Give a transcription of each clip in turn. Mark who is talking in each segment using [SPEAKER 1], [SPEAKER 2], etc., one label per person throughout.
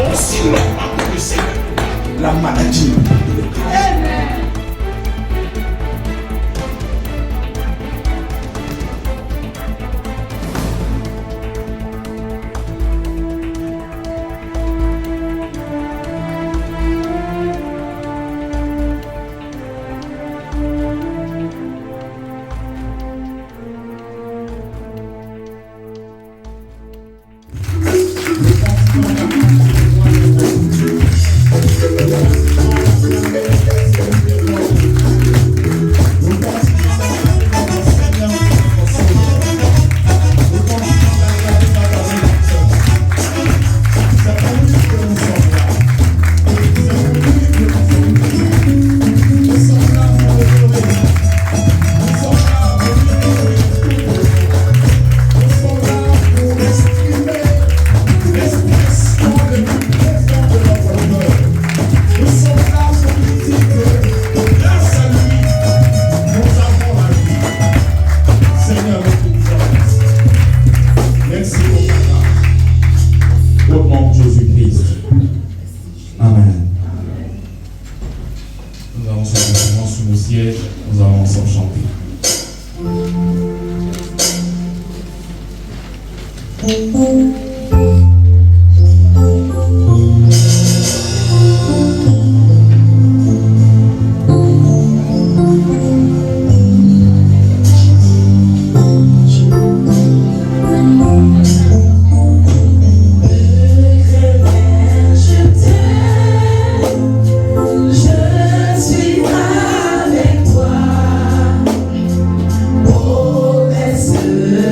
[SPEAKER 1] Aussi longtemps que le Seigneur, la maladie.
[SPEAKER 2] Nous allons ensemble chanter.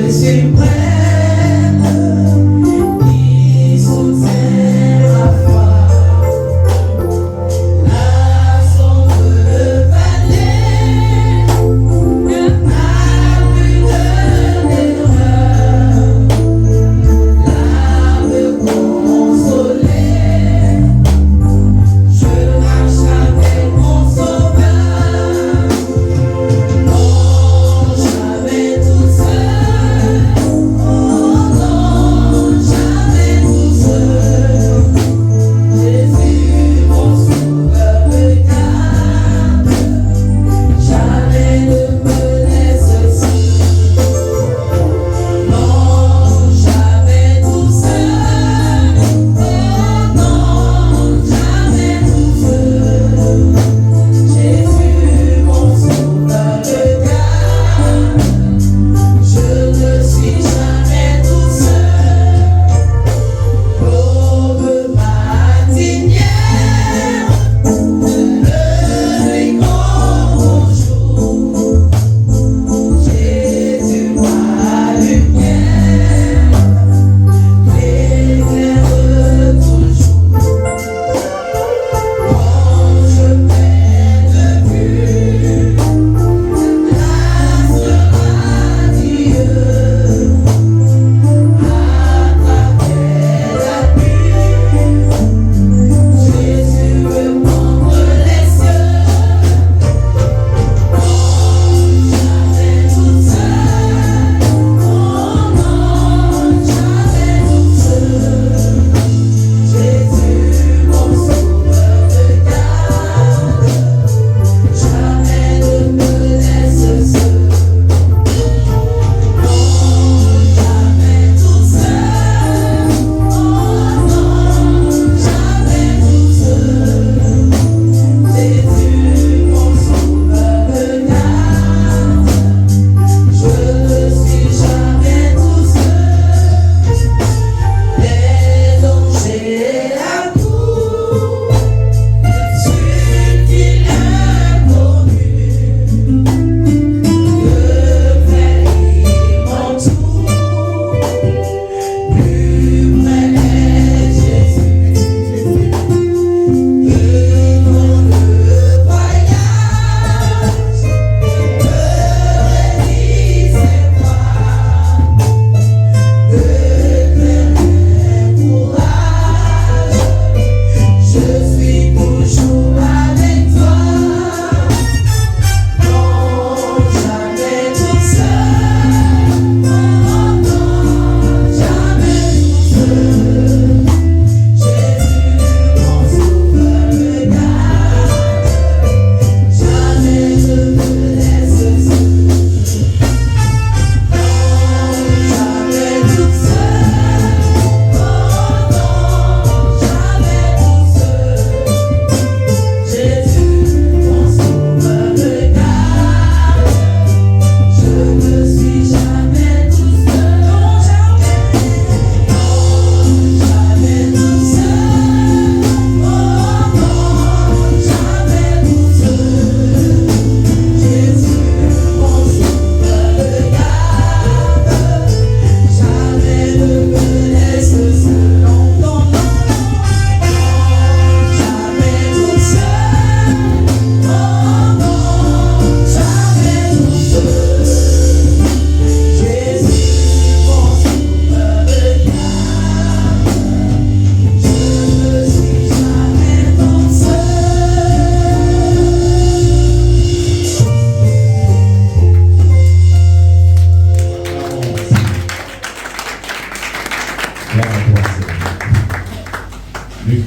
[SPEAKER 3] Suprême,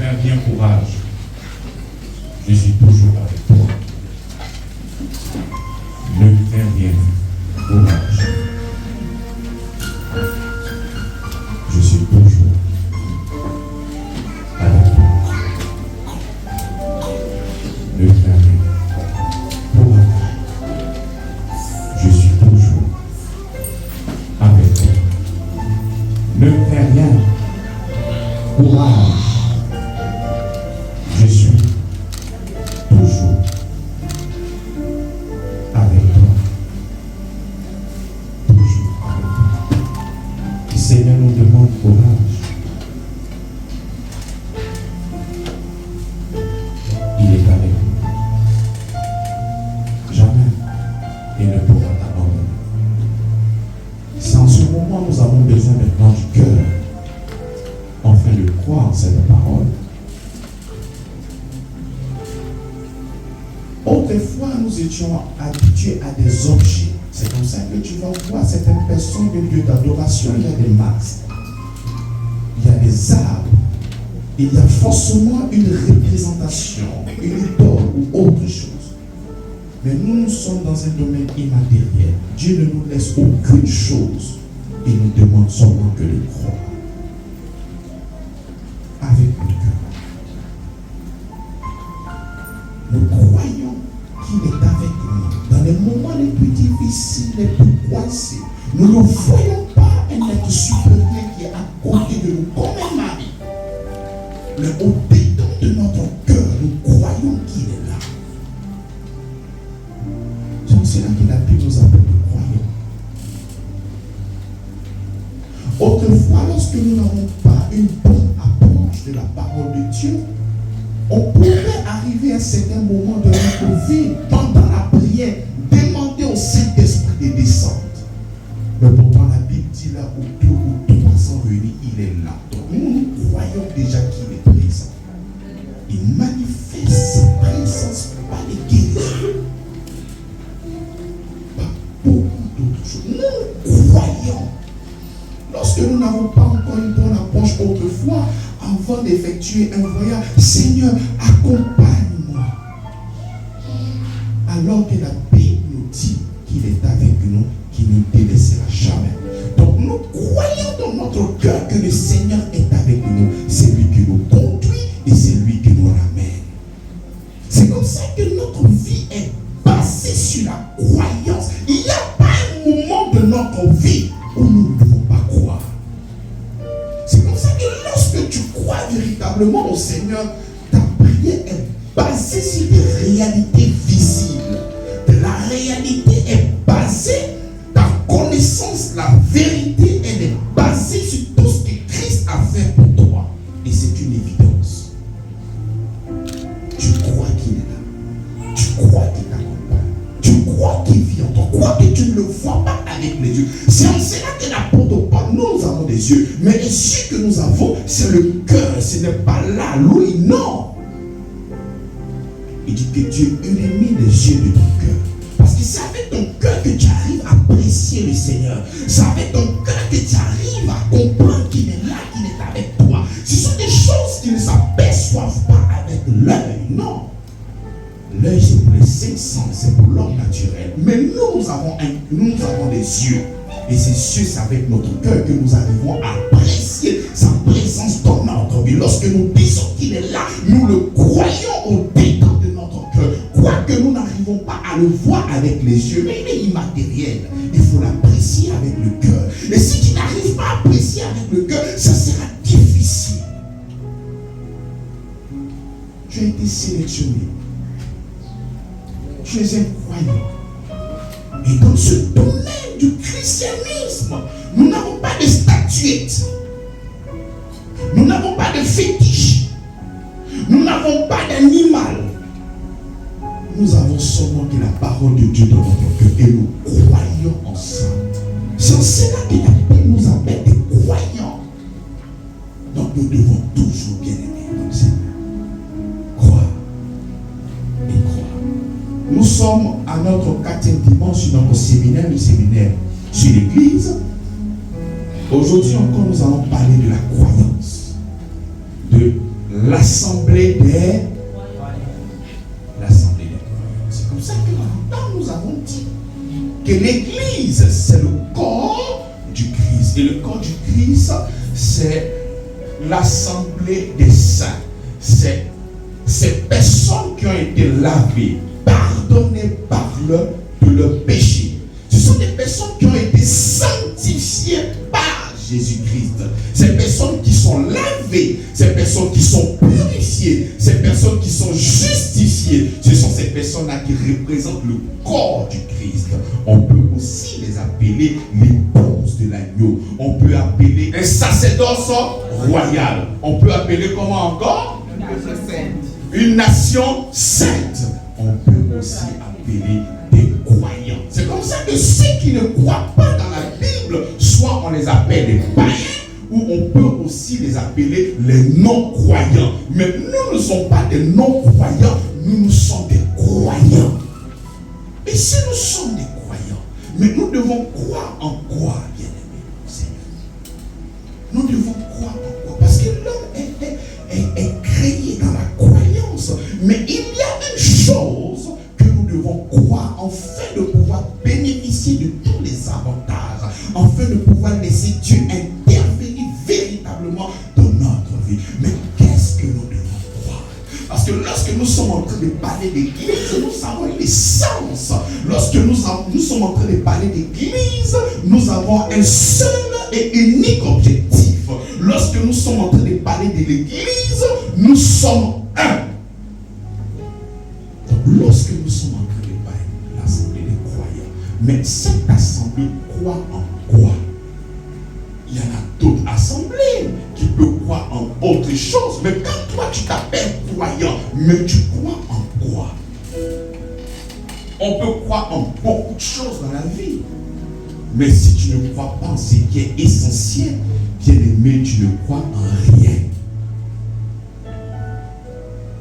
[SPEAKER 2] crains rien, courage. Je suis toujours avec toi. Ne crains rien, courage. Je suis toujours avec toi. Ne crains rien, courage. Je suis toujours avec toi. Ne crains rien, courage. Je suis toujours avec toi. Toujours avec toi. Le Seigneur nous demande courage. Il est avec nous. Jamais il ne pourra t'abandonner. C'est en ce moment nous avons besoin maintenant du cœur, afin de croire en cette parole. Autrefois, nous étions habitués à des objets. C'est comme ça que tu vas voir certaines personnes de lieux d'adoration. Il y a des masques, il y a des arbres, il y a forcément une représentation, une idole ou autre chose. Mais nous sommes dans un domaine immatériel. Dieu ne nous laisse aucune chose. Il nous demande seulement que de croire. Avec le cœur. Nous croyons qu'il est avec nous. Dans les moments les plus difficiles, les plus coincés, nous ne voyons pas un être supérieur qui est à côté de nous comme un mari. Mais au-dedans de notre cœur, nous croyons qu'il est là. C'est cela que la Bible nous appelle de croyants. Autrefois, lorsque nous n'avons pas une bonne approche de la parole de Dieu, on pouvait arriver à un certain moment de notre vie, pendant la prière, demander au Saint-Esprit de descendre. Mais pourtant, la Bible dit là où 2 ou 3 sont réunis, il est là. Donc nous croyons déjà qu'il est présent. Il manifeste sa présence par les guérisons, par beaucoup d'autres choses. Nous croyons. Lorsque nous n'avons pas encore une bonne approche autrefois, avant d'effectuer un voyage, Seigneur, accompagne-moi. Alors que la Bible nous dit qu'il est avec nous, qu'il ne nous délaissera jamais. Donc nous croyons dans notre cœur que le Seigneur est avec nous. C'est lui qui nous conduit et c'est lui qui nous ramène. C'est comme ça que notre vie est basée sur la croyance. Il n'y a pas un moment de notre vie où nous ne devons pas croire. C'est comme ça que lorsque tu crois véritablement au Seigneur, ta prière est basée sur des réalités visibles. La réalité est basée, ta connaissance, la vérité, elle est basée sur tout ce que Christ a fait pour toi. Et c'est une évidence. Tu crois qu'il est là. Tu crois qu'il t'accompagne. Tu crois qu'il vit en toi. Quoique tu ne le vois pas avec les yeux. C'est en cela que l'apôtre Paul, nous avons des yeux. Mais les yeux que nous avons, c'est le cœur. Ce n'est pas là, l'ouïe, non. Il dit que Dieu illumine les yeux de ton cœur. Parce que c'est avec ton cœur que tu arrives à apprécier le Seigneur. C'est avec ton cœur que tu arrives à comprendre qu'il est là, qu'il est avec toi. Ce sont des choses qui ne s'aperçoivent pas avec l'œil, non. L'œil, c'est pour les 5 sens, c'est pour l'homme naturel. Mais nous avons des yeux. Et ces yeux, c'est avec notre cœur que nous arrivons à apprécier sa présence dans notre vie. Lorsque nous disons qu'il est là, nous le croyons au dedans de notre cœur. Quoique nous n'arrivons pas à le voir avec les yeux, mais il est immatériel. Il faut l'apprécier avec le cœur. Et si tu n'arrives pas à apprécier avec le cœur, ça sera difficile. Tu as été sélectionné. Tu es un croyant. Et dans ce domaine du christianisme, nous n'avons pas de statuettes. Nous n'avons pas de fétiche. Nous n'avons pas d'animal. Nous avons seulement que la parole de Dieu dans notre cœur et nous croyons en ça. C'est en cela que la Bible nous appelle des croyants. Donc nous devons toujours bien aimer notre Seigneur. Croire et croire. Nous sommes à notre 4e dimanche sur notre séminaire, le séminaire sur l'Église. Aujourd'hui encore, nous allons parler de la croyance, de l'assemblée des croyants. C'est comme ça que longtemps nous avons dit que l'église, c'est le corps du Christ. Et le corps du Christ, c'est l'assemblée des saints. C'est ces personnes qui ont été lavées, pardonnées par de leur péché. Ce sont des personnes qui ont été sanctifiées par Jésus-Christ. Ces personnes qui sont lavées, ces personnes qui sont purifiées, ces personnes qui sont justifiées, ce sont ces personnes-là qui représentent le corps du Christ. On peut aussi les appeler l'épouse de l'agneau. On peut appeler un sacerdoce royal. On peut appeler comment encore? Une nation sainte. On peut aussi appeler des croyants. C'est comme ça que ceux qui ne croient pas dans la Bible, soit on les appelle des païens, ou on peut aussi les appeler les non-croyants. Mais nous ne sommes pas des non-croyants, nous sommes des croyants. Et si nous sommes des croyants, mais nous devons croire en quoi, bien-aimés, Seigneur? Nous devons croire en quoi? Parce que l'homme est créé dans la croyance. Mais il y a une chose que nous devons croire afin de pouvoir bénéficier de tous les avantages, afin de pouvoir laisser Dieu intervenir véritablement dans notre vie. Mais qu'est-ce que nous devons croire? Parce que lorsque nous sommes en train de parler d'église, nous avons l'essence. Lorsque nous sommes en train de parler d'église, nous avons un seul et unique objectif. Lorsque nous sommes en train de parler de l'église, nous sommes un. Donc, lorsque nous sommes en train de parler de l'assemblée des croyants, mais cette assemblée croit en quoi? Il y en a d'autres assemblées qui peuvent croire en autre chose. Mais quand toi tu t'appelles croyant, mais tu crois en quoi? On peut croire en beaucoup de choses dans la vie. Mais si tu ne crois pas en ce qui est essentiel, bien aimé, tu ne crois en rien.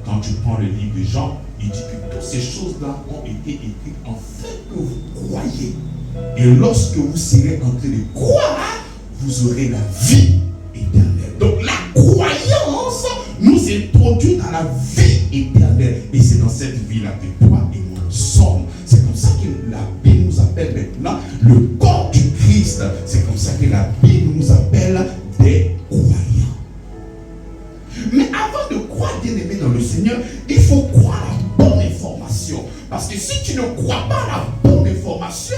[SPEAKER 2] Quand tu prends le livre de Jean, il dit que toutes ces choses-là ont été écrites afin que vous croyez. Et lorsque vous serez en train de croire, vous aurez la vie éternelle. Donc la croyance nous introduit dans la vie éternelle. Et c'est dans cette vie-là que toi et moi sommes. C'est comme ça que la Bible nous appelle maintenant le corps du Christ. C'est comme ça que la Bible nous appelle des croyants. Mais avant de croire, bien aimé dans le Seigneur, il faut croire à la bonne information. Parce que si tu ne crois pas à la bonne information,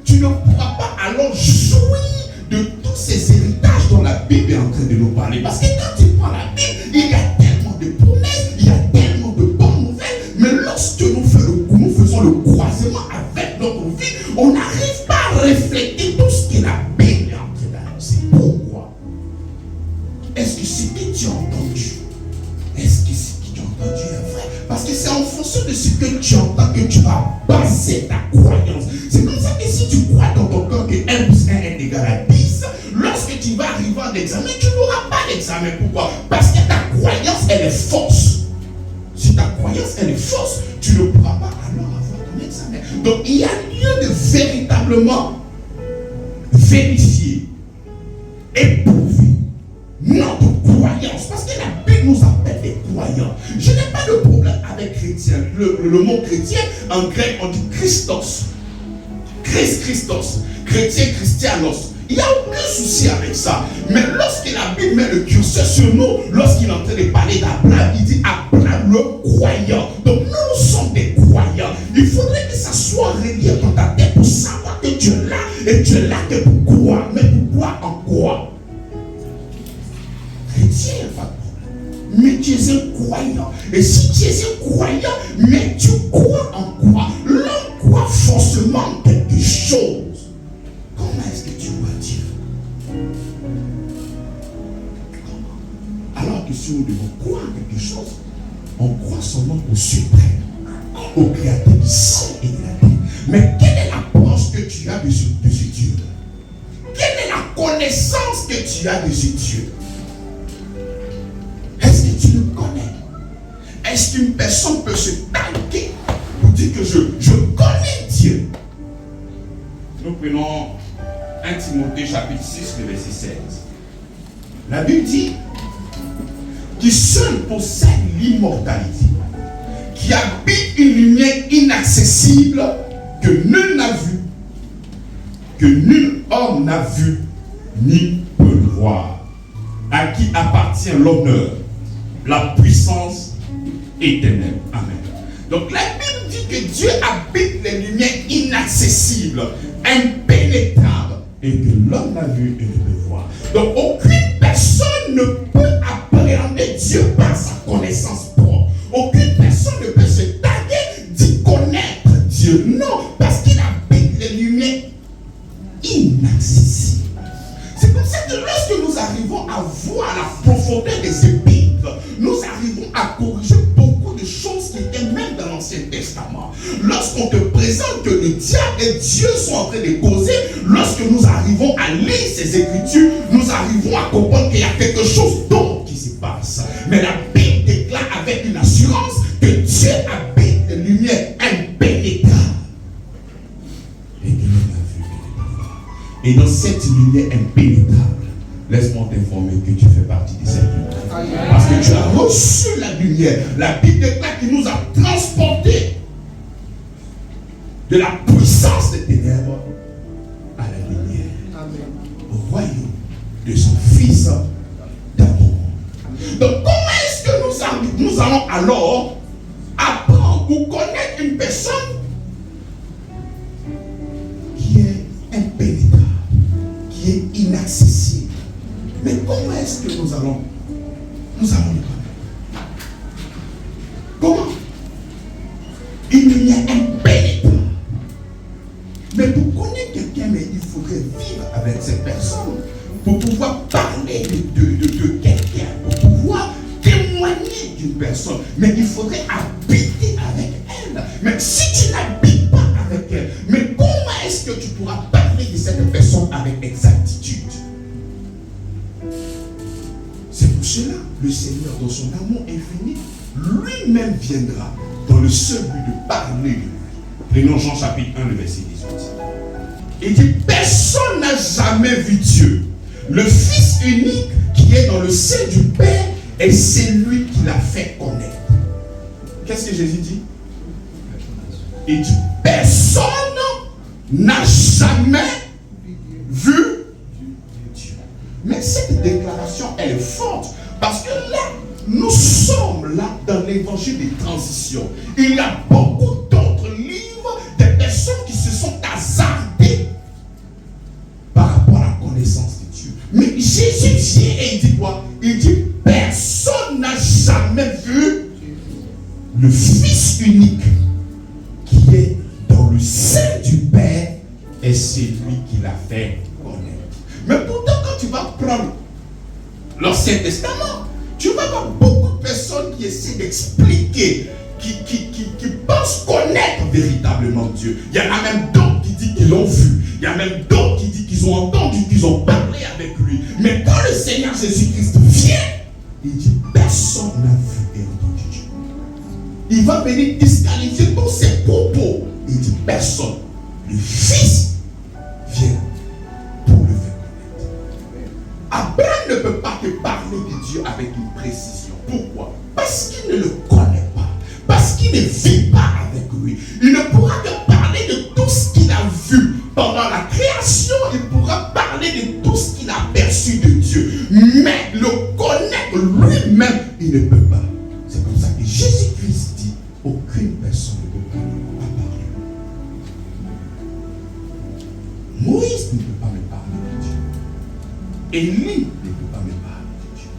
[SPEAKER 2] tu ne pourras pas alors jouir de tous ces héritages dont la Bible est en train de nous parler. Parce que quand tu prends la Bible, il y a tellement de promesses, il y a tellement de bonnes nouvelles. Mais lorsque nous faisons le croisement avec notre vie, on n'arrive pas à refléter tout ce que la Bible est en train d'annoncer. Pourquoi? Est-ce que ce que tu as entendu, est-ce que ce que tu as entendu est vrai? Parce que c'est en fonction de ce que tu entends que tu vas baser ta croyance. C'est comme ça que si tu crois dans ton cœur que 1 plus 1 est égal à 10, lorsque tu vas arriver en examen, tu n'auras pas d'examen. Pourquoi? Parce que ta croyance, elle est fausse. Si ta croyance, elle est fausse, tu ne pourras pas alors avoir ton examen. Donc, il y a lieu de véritablement vérifier, éprouver notre croyance. Parce que la Bible nous appelle des croyants. Je n'ai pas de problème avec chrétien. Le mot chrétien, en grec, on dit Christos. Christos. Chrétien, Christianos. Il n'y a aucun souci avec ça. Mais lorsque la Bible met le curseur sur nous, lorsqu'il est en train de parler d'Abraham, il dit Abraham le croyant. Donc nous sommes des croyants. Il faudrait que ça soit relié dans ta tête pour savoir que tu es là. Et tu es là que pour croire. Mais pour croire en quoi? Chrétien, il n'y a pas de problème. Mais tu es un croyant. Et si tu es un croyant, mais tu crois en quoi? L'homme croit forcément en quelque chose. Comment est-ce que tu vois Dieu? Comment? Alors que si nous devons croire en quelque chose, on croit seulement au suprême, au créateur du ciel et de la terre. Mais quelle est l'approche que tu as de ce Dieu? Quelle est la connaissance que tu as de ce Dieu? Est-ce que tu le connais? Est-ce qu'une personne peut se tanker pour dire que je connais Dieu? Nous prenons 1 Timothée chapitre 6, le verset 16. La Bible dit qui seul possède l'immortalité, qui habite une lumière inaccessible que nul n'a vu, que nul homme n'a vu, ni peut le voir, à qui appartient l'honneur, la puissance éternelle. Amen. Donc la Bible dit que Dieu habite les lumières inaccessibles, impénétrables, et que l'homme n'a vu et ne peut voir. Donc aucune personne ne peut appréhender Dieu par sa connaissance propre. Aucune personne ne peut se targuer d'y connaître Dieu. Non, parce qu'il habite les lumières inaccessibles. C'est comme ça que lorsque nous arrivons à voir la profondeur des épîtres, nous arrivons à corriger beaucoup de choses qui étaient même dans l'Ancien Testament. Lorsqu'on te présente que le diable et Dieu sont en train de causer, lorsque nous arrivons à lire ces Écritures, nous arrivons à comprendre qu'il y a quelque chose d'autre qui se passe. Mais la Bible déclare avec une assurance que Dieu habite les lumières impénétrables. Et que l'on a vu et ne peut voir. Et dans cette lumière impénétrable, laisse-moi t'informer que tu fais partie de cette lumière. Parce que tu as reçu la lumière. La Bible déclare qu'il nous a transportés de la puissance des ténèbres à la lumière. Au royaume de son Fils d'amour. Donc comment est-ce que nous allons alors apprendre ou connaître une personne qui est impénétrable, qui est inaccessible? Mais comment est-ce que nous allons le connaître? Comment? Une lumière impénétrable. Mais pour connaître quelqu'un, il faudrait vivre avec cette personne pour pouvoir parler de quelqu'un, pour pouvoir témoigner d'une personne. Mais il faudrait habiter avec elle. Mais si tu n'habites pas avec elle, mais comment est-ce que tu pourras parler de cette personne avec exactitude? C'est pour cela le Seigneur, dans son amour infini, lui-même viendra dans le seul but de parler de lui. Prenons Jean chapitre 1, le verset 18. Il dit, personne n'a jamais vu Dieu. Le Fils unique qui est dans le sein du Père, et c'est lui qui l'a fait connaître. Qu'est-ce que Jésus dit? Il dit, personne n'a jamais vu Dieu. Mais cette déclaration, elle est forte. Parce que là, nous sommes là dans l'évangile des transitions. Il y a beaucoup d'autres livres, des personnes qui se sont hasardées par rapport à la connaissance de Dieu. Mais Jésus vient et il dit quoi? Il dit, personne n'a jamais vu le Fils unique qui est dans le sein du Père, et c'est lui qui l'a fait connaître. Mais pourtant, quand tu vas prendre l'Ancien Testament, tu vas voir beaucoup de personnes qui essaient d'expliquer, qui pensent connaître véritablement Dieu. Il y en a même d'autres qui disent qu'ils l'ont vu. Il y a même d'autres qui disent qu'ils ont entendu, qu'ils ont parlé avec lui. Mais quand le Seigneur Jésus-Christ vient, il dit, personne n'a vu et entendu Dieu. Il va venir disqualifier tous ses propos. Il dit, personne. Le Fils vient pour le faire connaître. Abraham ne peut pas te parler de Dieu avec une précision. Pourquoi? Parce qu'il ne le connaît pas. Parce qu'il ne vit pas avec lui. Il ne pourra te parler de tout ce qu'il a vu. Pendant la création, il pourra parler de tout ce qu'il a perçu de Dieu. Mais le connaître lui-même, il ne peut pas. C'est comme ça que Jésus-Christ dit, aucune personne ne peut pas parler. Moïse ne peut pas me parler de Dieu. Élie ne peut pas me parler de Dieu.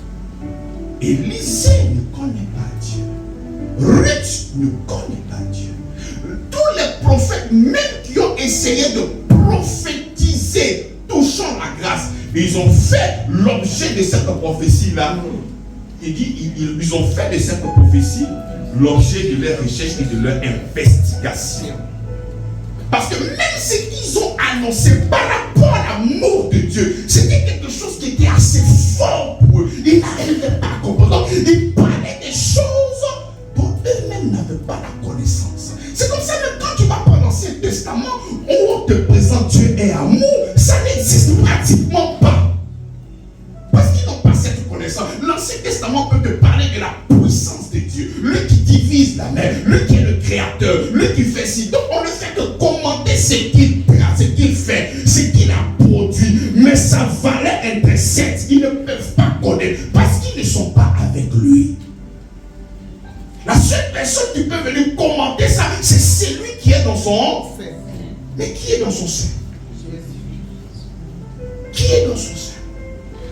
[SPEAKER 2] Élisée ne connaît pas Dieu. Ruth ne connaît pas Dieu. Tous les prophètes, même qui ont essayé de prophétiser touchant la grâce, ils ont fait l'objet de cette prophétie-là. Il dit, ils ont fait de cette prophétie l'objet de leur recherche et de leur investigation. Parce que même ce qu'ils ont annoncé par rapport à l'amour de Dieu, c'était quelque chose qui était assez fort pour eux. Ils n'arrivaient pas à comprendre. Ils parlaient des choses dont eux-mêmes n'avaient pas la connaissance. C'est comme ça que quand tu vas prendre l'Ancien Testament, où on te présente Dieu et amour, ça n'existe pratiquement pas. Parce qu'ils n'ont pas cette connaissance. reconnaissant. L'Ancien Testament peut te parler de la puissance de Dieu. Lui qui divise la mer, lui qui est le créateur, lui qui fait ci. Donc on ne fait que commenter ce qu'il fait, ce qu'il a produit. Mais sa valeur intrinsèque, ils ne peuvent pas connaître parce qu'ils ne sont pas avec lui. La seule personne qui peut venir commenter ça, c'est celui qui est dans son sein. Mais qui est dans son sein? Qui est dans son sein?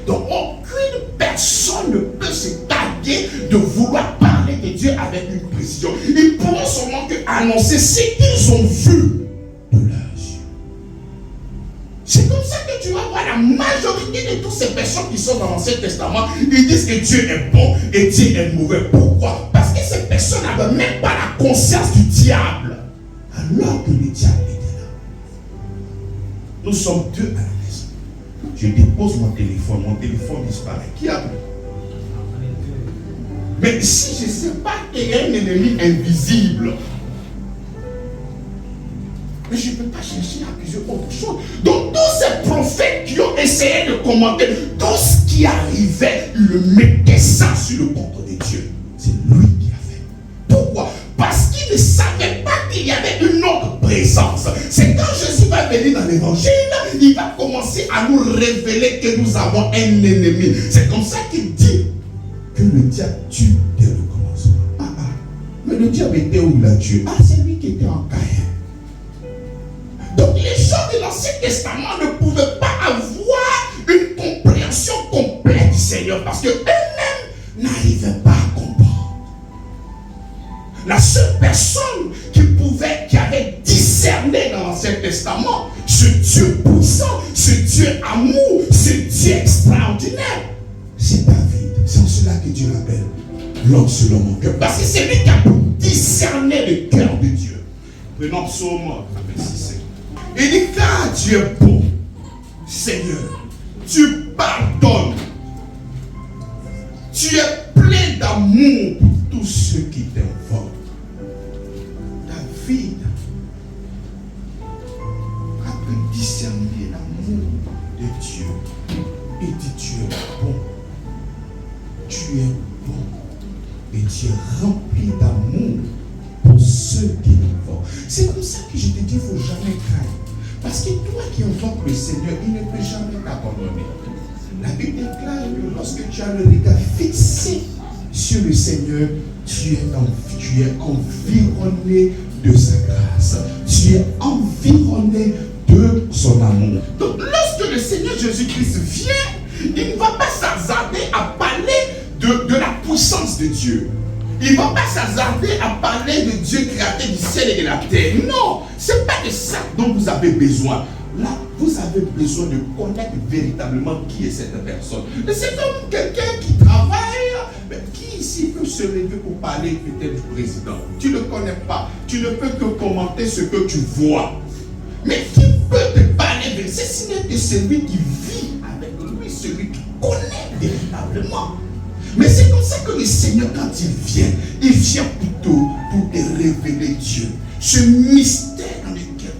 [SPEAKER 2] Donc aucune personne ne peut se targuer de vouloir parler de Dieu avec une précision. Ils pourront seulement que annoncer ce qu'ils ont vu de leurs yeux. C'est comme ça que tu vas voir la majorité de toutes ces personnes qui sont dans l'Ancien Testament. Ils disent que Dieu est bon et Dieu est mauvais. Pourquoi? Parce que ces personnes n'avaient même pas la conscience du diable. Alors que le diable était là. Nous sommes deux à la maison. Je dépose mon téléphone disparaît. Qui a pris? Mais si je ne sais pas qu'il y a un ennemi invisible, mais je ne peux pas chercher à accuser autre chose. Donc tous ces prophètes qui ont essayé de commenter tout ce qui arrivait, ils le mettaient ça sur le compte de Dieu. C'est lui qui a fait. Pourquoi? Parce qu'il ne savait pas qu'il y avait une autre présence. C'est quand Jésus va venir dans l'évangile, il va commencer à nous révéler que nous avons un ennemi. C'est comme ça qu'il dit que le diable tue dès le commencement. Mais le diable était où il a tué? C'est lui qui était en Caïn. Donc les gens de l'Ancien Testament ne pouvaient pas avoir une compréhension complète du Seigneur parce que eux-mêmes n'arrivaient pas à comprendre. La seule personne qui avait discerné dans l'Ancien Testament ce Dieu puissant, ce Dieu amour, ce Dieu extraordinaire, c'est David. C'est en cela que Dieu l'appelle l'homme selon mon cœur. Parce que c'est lui qui a pu discerner le cœur de Dieu. Prenons Psaume 26. Il dit, car tu es bon, Seigneur, tu pardonnes, tu es plein d'amour pour tous ceux qui t'invoquent. David a pu discerner l'amour de Dieu. Il dit, tu es bon, tu es bon, et tu es rempli d'amour pour ceux qui l'invoquent. C'est comme ça que je te dis, il ne faut jamais craindre. Parce que toi qui invoques le Seigneur, il ne peut jamais t'abandonner. La Bible déclare que lorsque tu as le regard fixé sur le Seigneur, tu es environné de sa grâce. Tu es environné de son amour. Donc lorsque le Seigneur Jésus-Christ vient, il ne va pas s'hasarder à parler de la puissance de Dieu. Il ne va pas s'hasarder à parler de Dieu créateur du ciel et de la terre. Non, ce n'est pas de ça dont vous avez besoin. Là, vous avez besoin de connaître véritablement qui est cette personne. C'est comme quelqu'un qui travaille. Mais qui ici peut se lever pour parler peut-être du président? Tu ne le connais pas. Tu ne peux que commenter ce que tu vois. Mais qui peut te parler de ça? Ce n'est que celui qui vit avec lui, celui qui connaît véritablement. Mais c'est comme ça que le Seigneur, quand il vient plutôt pour te révéler Dieu. Ce mystère dans lequel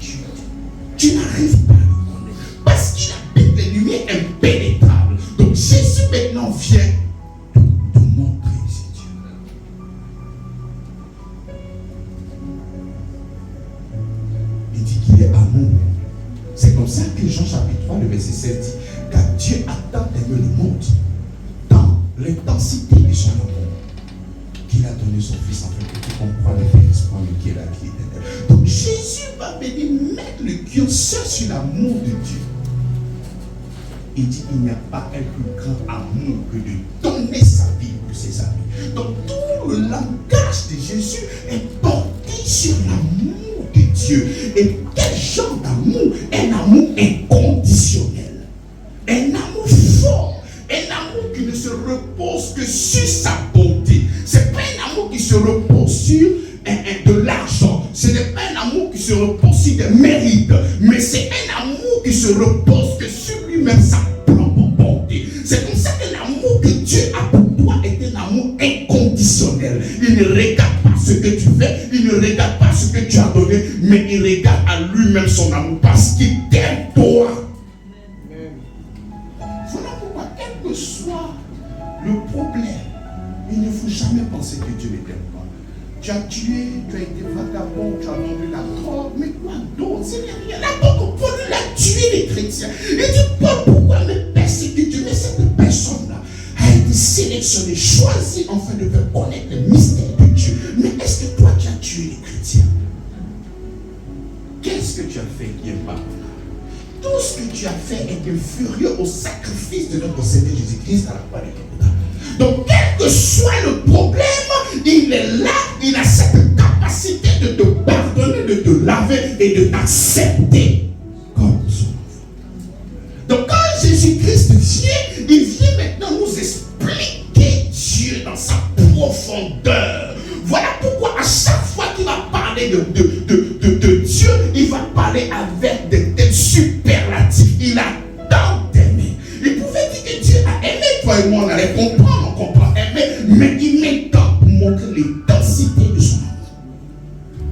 [SPEAKER 2] tu n'arrives pas à le connaître. Parce qu'il habite des lumières impénétrables. Donc Jésus maintenant vient te montrer ce Dieu. Il dit qu'il est amour. C'est comme ça que Jean chapitre 3, le verset 7 dit, car Dieu a tant aimé le monde, l'intensité de son amour, qu'il a donné son Fils afin que tu comprends le Fils qui est la vie éternelle. Donc Jésus va venir mettre le curseur sur l'amour de Dieu. Il dit il n'y a pas un plus grand amour que de donner sa vie pour ses amis. Donc tout le langage de Jésus est porté sur l'amour de Dieu. Et quel genre d'amour? Un amour inconditionnel. Un amour fort. Un amour qui ne se repose que sur sa bonté. Ce n'est pas un amour qui se repose sur de l'argent. Ce n'est pas un amour qui se repose sur des mérites. Mais c'est un amour qui se repose que sur lui-même, sa propre bonté. C'est comme ça que l'amour que Dieu a pour toi est un amour inconditionnel. Il ne regarde pas ce que tu fais. Il ne regarde pas ce que tu as donné. Mais il regarde à lui-même son amour parce qu'il t'aime toi. Voilà pourquoi, quel que soit
[SPEAKER 1] Le problème, il ne faut jamais penser que Dieu ne t'aime pas. Tu as tué, tu as été vagabond, tu as vendu la drogue, mais quoi d'autre? C'est rien. L'apôtre Paul a tué les chrétiens. Il dit, Paul, pourquoi me persécutes-tu? Mais cette personne-là a été sélectionnée, choisie afin de faire connaître le mystère de Dieu. Mais est-ce que toi, tu as tué les chrétiens? Qu'est-ce que tu as fait qui est pardonnable? Tout ce que tu as fait est inférieur au sacrifice de notre Seigneur Jésus-Christ à la croix de Golgotha. Donc, quel que soit le problème, il est là, il a cette capacité de te pardonner, de te laver et de t'accepter comme son enfant. Donc, quand Jésus-Christ vient, il vient maintenant nous expliquer Dieu dans sa profondeur. Voilà pourquoi à chaque fois qu'il va parler de Dieu, il va parler avec des thèmes superlatifs. Il a tant aimé. Il pouvait dire que Dieu a aimé, toi et moi, on allait comprendre, on comprend aimer, mais il met tant pour montrer l'intensité de son amour.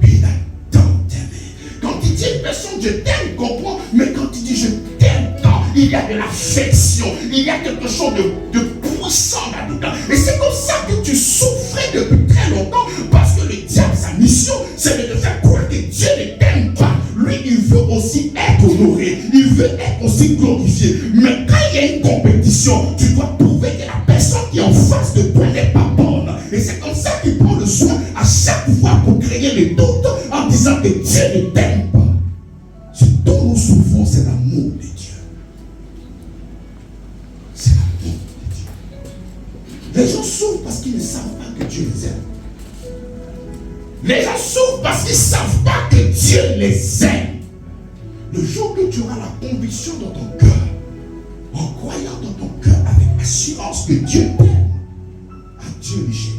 [SPEAKER 1] Il a tant aimé. Quand il dit à une personne, je t'aime, il comprend, mais quand il dit je t'aime tant, il y a de l'affection, il y a quelque chose de puissant là-dedans. Et c'est comme ça que tu souffrais depuis très longtemps, parce que le diable, sa mission, c'est de te faire croire que Dieu ne t'aime pas. Lui, il veut aussi être honoré, il veut être aussi glorifié. Mais quand il y a une compétition, tu dois prouver que la personne qui est en face de toi n'est pas bonne. Et c'est comme ça qu'il prend le soin à chaque fois pour créer les doutes en disant que Dieu ne t'aime pas. Ce dont nous souffrons, c'est l'amour de Dieu. C'est l'amour de Dieu. Les gens souffrent parce qu'ils ne savent pas que Dieu les aime. Les gens souffrent parce qu'ils ne savent pas que Dieu les aime. Le jour que tu auras la conviction dans ton cœur, en croyant dans ton cœur avec assurance que Dieu t'aime, adieu l'échec.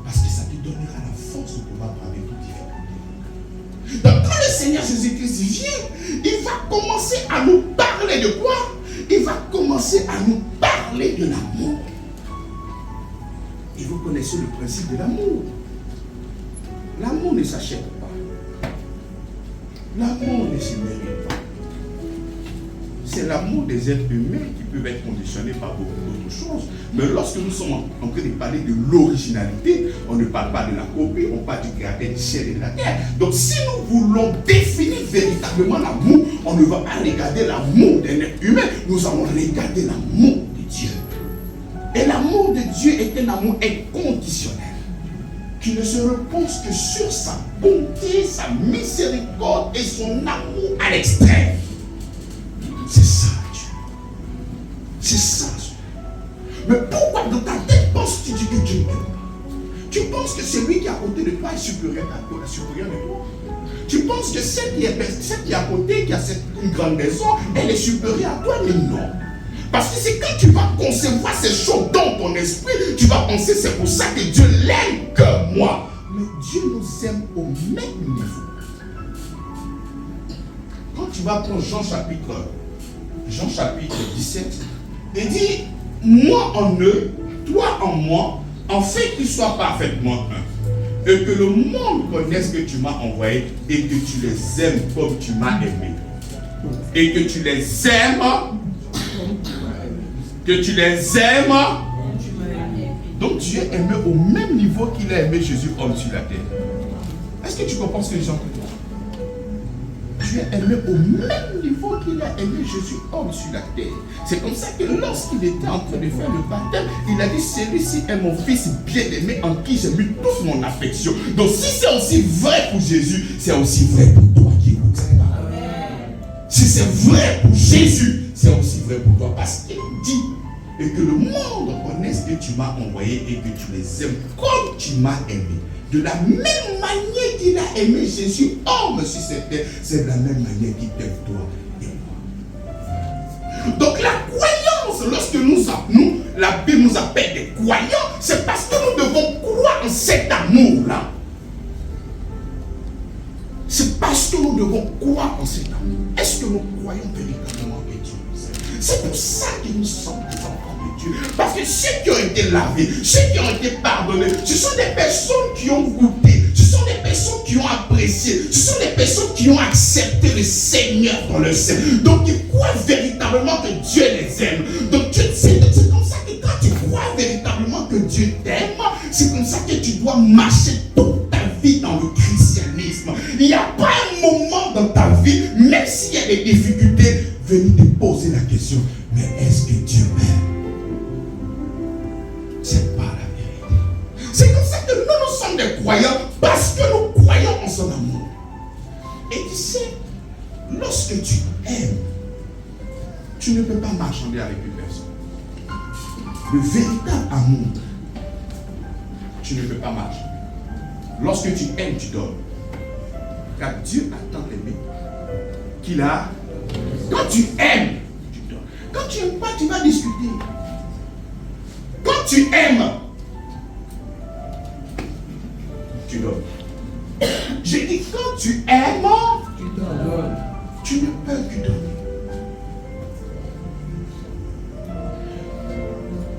[SPEAKER 1] Parce que ça te donnera la force de pouvoir braver toute difficulté. Donc quand le Seigneur Jésus-Christ vient, il va commencer à nous parler de quoi? Il va commencer à nous parler de l'amour. Et vous connaissez le principe de l'amour. L'amour ne s'achète pas. L'amour ne se mérite pas. C'est l'amour des êtres humains qui peuvent être conditionnés par beaucoup d'autres choses. Mais lorsque nous sommes en train de parler de l'originalité, on ne parle pas de la copie, on parle du caractère du ciel et de la terre. Donc si nous voulons définir véritablement l'amour, on ne va pas regarder l'amour d'un être humain, nous allons regarder l'amour de Dieu. Et l'amour de Dieu est un amour inconditionnel, qui ne se repose que sur sa bonté, sa miséricorde et son amour à l'extrême. C'est ça, Dieu. C'est ça, Dieu. Mais pourquoi dans ta tête penses-tu que Dieu ne t'aime pas? Tu penses que celui qui est à côté de toi est supérieur à toi, supérieur de toi? Tu penses que celle qui est à côté, qui a une grande maison, elle est supérieure à toi? Mais non. Parce que c'est quand tu vas concevoir ces choses dans ton esprit, tu vas penser c'est pour ça que Dieu l'aime que moi. Mais Dieu nous aime au même niveau. Quand tu vas prendre Jean chapitre 17, il dit, moi en eux, toi en moi, en fait qu'ils soient parfaitement un. Et que le monde connaisse que tu m'as envoyé et que tu les aimes comme tu m'as aimé. Et que tu les aimes. Que tu les aimes. Donc Dieu aimait au même niveau qu'il a aimé Jésus homme sur la terre. Est-ce que tu comprends ce que les gens disent? Dieu aimait au même niveau qu'il a aimé Jésus homme sur la terre. C'est comme ça que lorsqu'il était en train de faire le baptême, il a dit, celui-ci est mon fils bien-aimé en qui j'ai mis toute mon affection. Donc si c'est aussi vrai pour Jésus, c'est aussi vrai pour toi qui écoutes cette parole. Si c'est vrai pour Jésus, c'est aussi vrai pour toi. Parce qu'il dit, et que le monde connaisse que tu m'as envoyé et que tu les aimes comme tu m'as aimé. De la même manière qu'il a aimé Jésus, homme sur cette terre, c'est de la même manière qu'il t'aime toi et moi. Donc la croyance, lorsque la Bible nous appelle des croyants, c'est parce que nous devons croire en cet amour-là. C'est parce que nous devons croire en cet amour. Est-ce que nous croyons véritablement que Dieu nous aime? C'est pour ça que nous sommes des enfants de Dieu. Parce que ceux qui ont été lavés, ceux qui ont été pardonnés, ce sont des personnes qui ont goûté, ce sont des personnes qui ont apprécié, ce sont des personnes qui ont accepté le Seigneur dans leur sein. Donc ils croient véritablement que Dieu les aime. Donc Dieu, c'est
[SPEAKER 2] marché toute ta vie dans le christianisme. Il n'y a pas un moment dans ta vie, même s'il y a des difficultés, venir te poser la question, mais est-ce que Dieu m'aime? C'est pas la vérité. C'est comme ça que nous sommes des croyants, parce que nous croyons en son amour. Et tu sais, lorsque tu aimes, tu ne peux pas marchander avec une personne. Le véritable amour, tu ne peux pas marcher. Lorsque tu aimes, tu donnes. Car Dieu a tant aimé qu'il a. Quand tu aimes, tu donnes. Quand tu n'aimes pas, tu vas discuter. Quand tu aimes, tu donnes. J'ai dit, quand tu aimes, tu donnes. Tu ne peux que donner.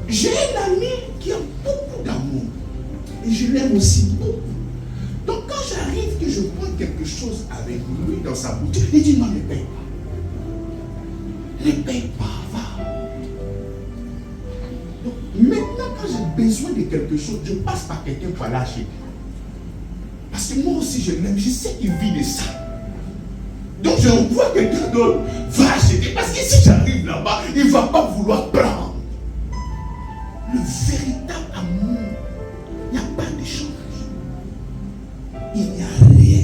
[SPEAKER 2] J'ai un ami qui a beaucoup d'amour. Et je l'aime aussi beaucoup. Donc quand j'arrive que je prends quelque chose avec lui dans sa boutique, il dit non, ne paye pas. Ne paye pas, va. Donc maintenant quand j'ai besoin de quelque chose, je passe par quelqu'un pour aller acheter. Parce que moi aussi je l'aime, je sais qu'il vit de ça. Donc je envoie quelqu'un d'autre, va acheter. Parce que si j'arrive là-bas, il ne va pas vouloir prendre. Le véritable amour, il n'y a pas d'échange. Il n'y a rien.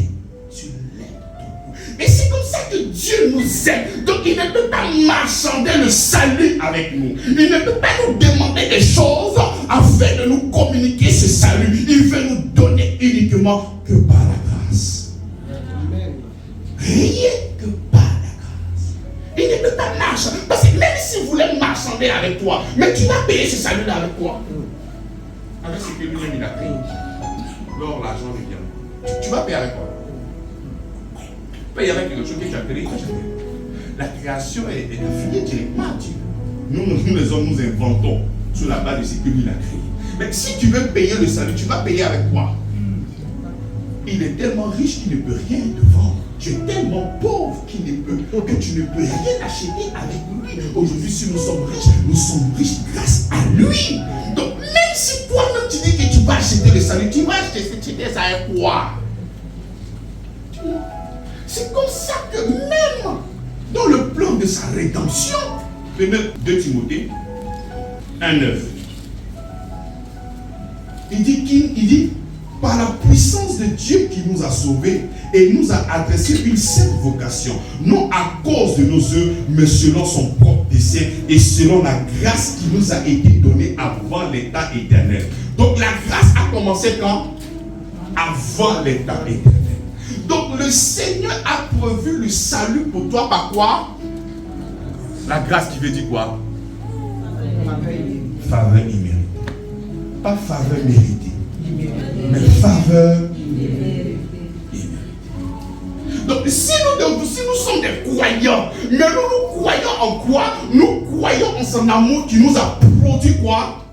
[SPEAKER 2] Tu l'aimes. Et c'est comme ça que Dieu nous aime. Donc il ne peut pas marchander le salut avec nous. Il ne peut pas nous demander des choses afin de nous communiquer ce salut. Il veut nous donner uniquement que par la grâce. Amen. Rien que par la grâce. Il ne peut pas marcher. Parce que même s'il voulait marchander avec toi, mais tu vas payer ce salut-là avec quoi? Avec ce que lui-même il a payé. Lors l'argent vient. Tu vas payer avec quoi? Payer avec quelque chose que tu as créé. La création est affiliée directement à Dieu. Nous les hommes, nous inventons sur la base de ce que lui a créé. Mais si tu veux payer le salut, tu vas payer avec quoi? Il est tellement riche qu'il ne peut rien te vendre. Tu es tellement pauvre que tu ne peux rien acheter avec lui. Aujourd'hui, si nous sommes riches grâce à lui. Donc, même si toi-même tu dis que tu vas acheter le salut, tu vas acheter ça avec quoi? C'est comme ça que même dans le plan de sa rédemption, le 2 Timothée 1,9, il dit, par la puissance de Dieu qui nous a sauvés et nous a adressé une sainte vocation, non à cause de nos œuvres, mais selon son propre dessein et selon la grâce qui nous a été donnée avant l'état éternel. Donc la grâce a commencé quand? Avant l'état éternel. Donc le Seigneur a prévu le salut pour toi par quoi? La grâce qui veut dire quoi? Faveur imméritée. Pas faveur méritée. Mais faveur imméritée. Donc si nous sommes des croyants, mais nous croyons en quoi? Nous croyons en son amour qui nous a produit quoi?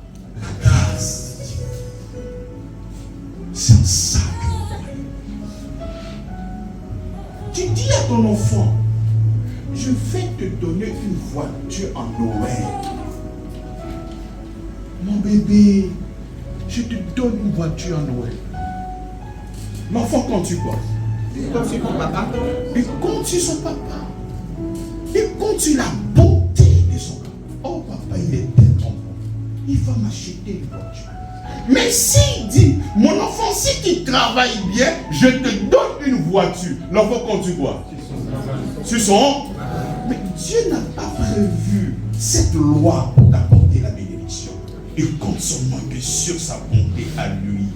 [SPEAKER 2] La grâce. C'est en ça que nous croyons. Tu dis à ton enfant, je vais te donner une voiture en Noël. Mon bébé, je te donne une voiture en Noël. L'enfant compte sur quoi? Il compte sur son papa. Il compte sur son papa. Il compte sur la bonté de son papa. Oh papa, il est tellement bon. Il va m'acheter une voiture. Mais s'il dit, mon enfant, si tu travailles bien, je te donne une voiture. L'enfant compte sur quoi? Sur son. Mais Dieu n'a pas prévu cette loi pour t'apporter la bénédiction. Il compte seulement que sur sa bonté à lui.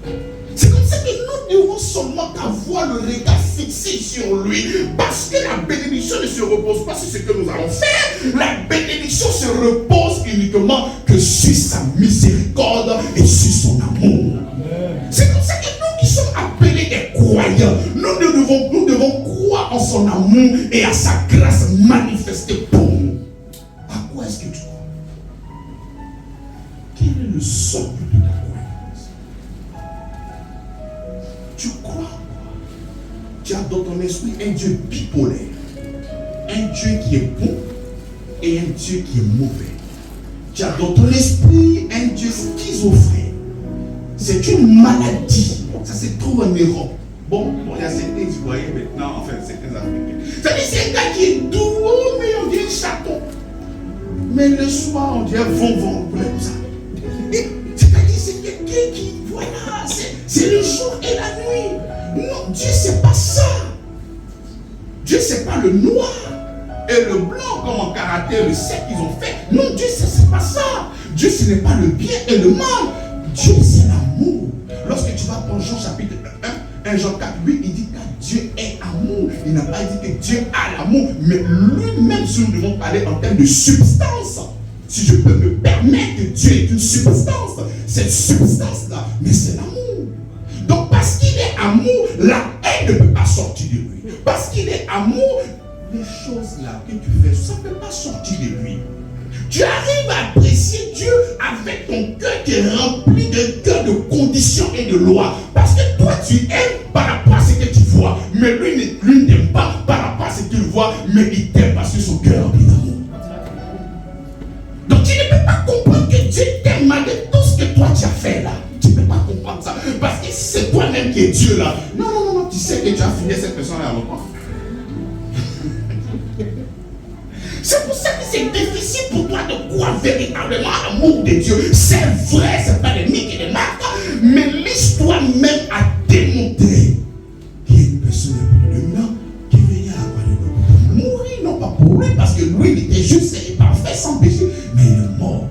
[SPEAKER 2] C'est comme ça que nous devons seulement avoir le regard fixé sur lui. Parce que la bénédiction ne se repose pas sur ce que nous allons faire. La bénédiction se repose uniquement que sur sa miséricorde et sur son amour. C'est comme ça que nous qui sommes appelés des croyants, nous devons croire en son amour et à sa grâce manifestée pour nous. À quoi est-ce que tu crois? Quel est le socle de ta croyance? Tu crois quoi? Tu as dans ton esprit un Dieu bipolaire, un Dieu qui est bon et un Dieu qui est mauvais. Tu as dans ton esprit un Dieu schizophrène. C'est une maladie
[SPEAKER 1] Ça se trouve en Europe. Bon, il y a certains Ivoiriens maintenant, enfin certains Africains. C'est-à-dire c'est un gars qui est doux, mais on dirait chaton. Mais le soir, on dirait von, comme ça. C'est-à-dire c'est quelqu'un qui, voilà, c'est le jour et la nuit. Non, Dieu c'est pas ça. Dieu c'est pas le noir et le blanc comme en karaté, le sec qu'ils ont fait. Non, Dieu c'est pas ça. Dieu ce n'est pas le bien et le mal. Dieu c'est l'amour. Lorsque tu vas prendre Jean chapitre 1 Jean 4, 8, il dit que Dieu est amour. Il n'a pas dit que Dieu a l'amour, mais lui-même, si nous devons parler en termes de substance, si je peux me permettre que Dieu est une substance, cette substance-là, mais c'est l'amour. Donc parce qu'il est amour, la haine ne peut pas sortir de lui. Parce qu'il est amour, les choses là que tu fais, ça ne peut pas sortir de lui. Tu arrives à apprécier Dieu avec ton cœur qui est rempli de cœur de conditions et de lois. Parce que toi, tu aimes par rapport à ce que tu vois. Mais lui n'aime pas par rapport à ce qu'il voit, mais il t'aime parce que son cœur est rempli d'amour. Donc tu ne peux pas comprendre que Dieu t'aime malgré tout ce que toi tu as fait là. Tu ne peux pas comprendre ça. Parce que c'est toi-même qui es Dieu là. Non, tu sais que tu as fini cette personne-là à longtemps. C'est pour ça que c'est difficile pour toi de croire véritablement à l'amour de Dieu. C'est vrai, c'est pas des mythes et des marques, mais l'histoire même a démontré qu'il y a une personne de dominante qui venait à avoir le mourir, non pas pour lui, parce que lui il était juste et parfait sans péché, mais il est mort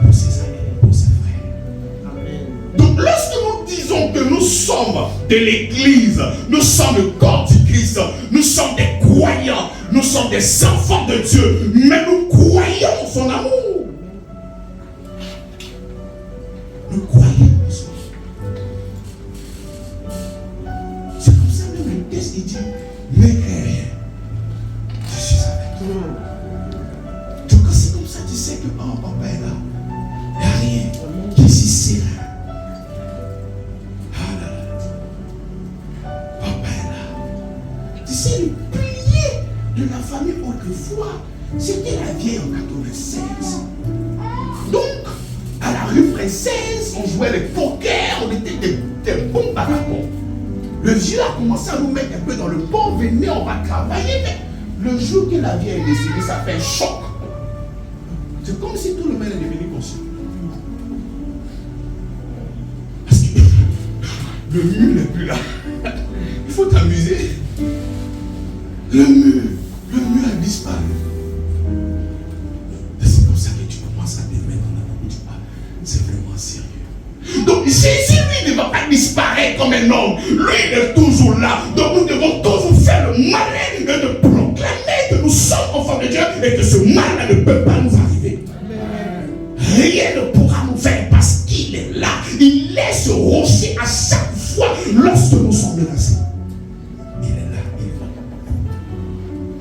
[SPEAKER 1] pour ses amis, pour ses frères. Amen. Donc lorsque nous disons que nous sommes de l'église, nous sommes le corps du Christ, nous sommes des croyants, nous sommes des enfants de Dieu, mais nous croyons en son amour. Nous croyons en son amour. C'est comme ça même le texte il dit, mais je suis avec toi. Donc quand c'est comme ça, tu sais que papa est là. Il n'y a rien qui est si serein. Ah là là. Papa est là. Tu sais, le pilier de la famille autrefois, c'était la vieille en 96. Donc, à la rue Princesse, on jouait les poker, on était des bons barabons. Le vieux a commencé à nous mettre un peu dans le bon, venez, on va travailler, mais le jour que la vieille est décédée, ça fait un choc. C'est comme si tout le monde est devenu conscient. Parce que le mur n'est plus là. Il faut t'amuser. Le mur a disparu. C'est comme ça que tu commences à te mettre en avant. Tu parles. C'est vraiment sérieux. Donc Jésus, lui, ne va pas disparaître comme un homme. Lui, il est toujours là. Donc nous devons toujours faire le malin et de proclamer que nous sommes enfants de Dieu et que ce mal ne peut pas nous arriver. Rien ne pourra nous faire parce qu'il est là. Il laisse rocher à chaque fois lorsque nous sommes menacés. Il est là, il est là.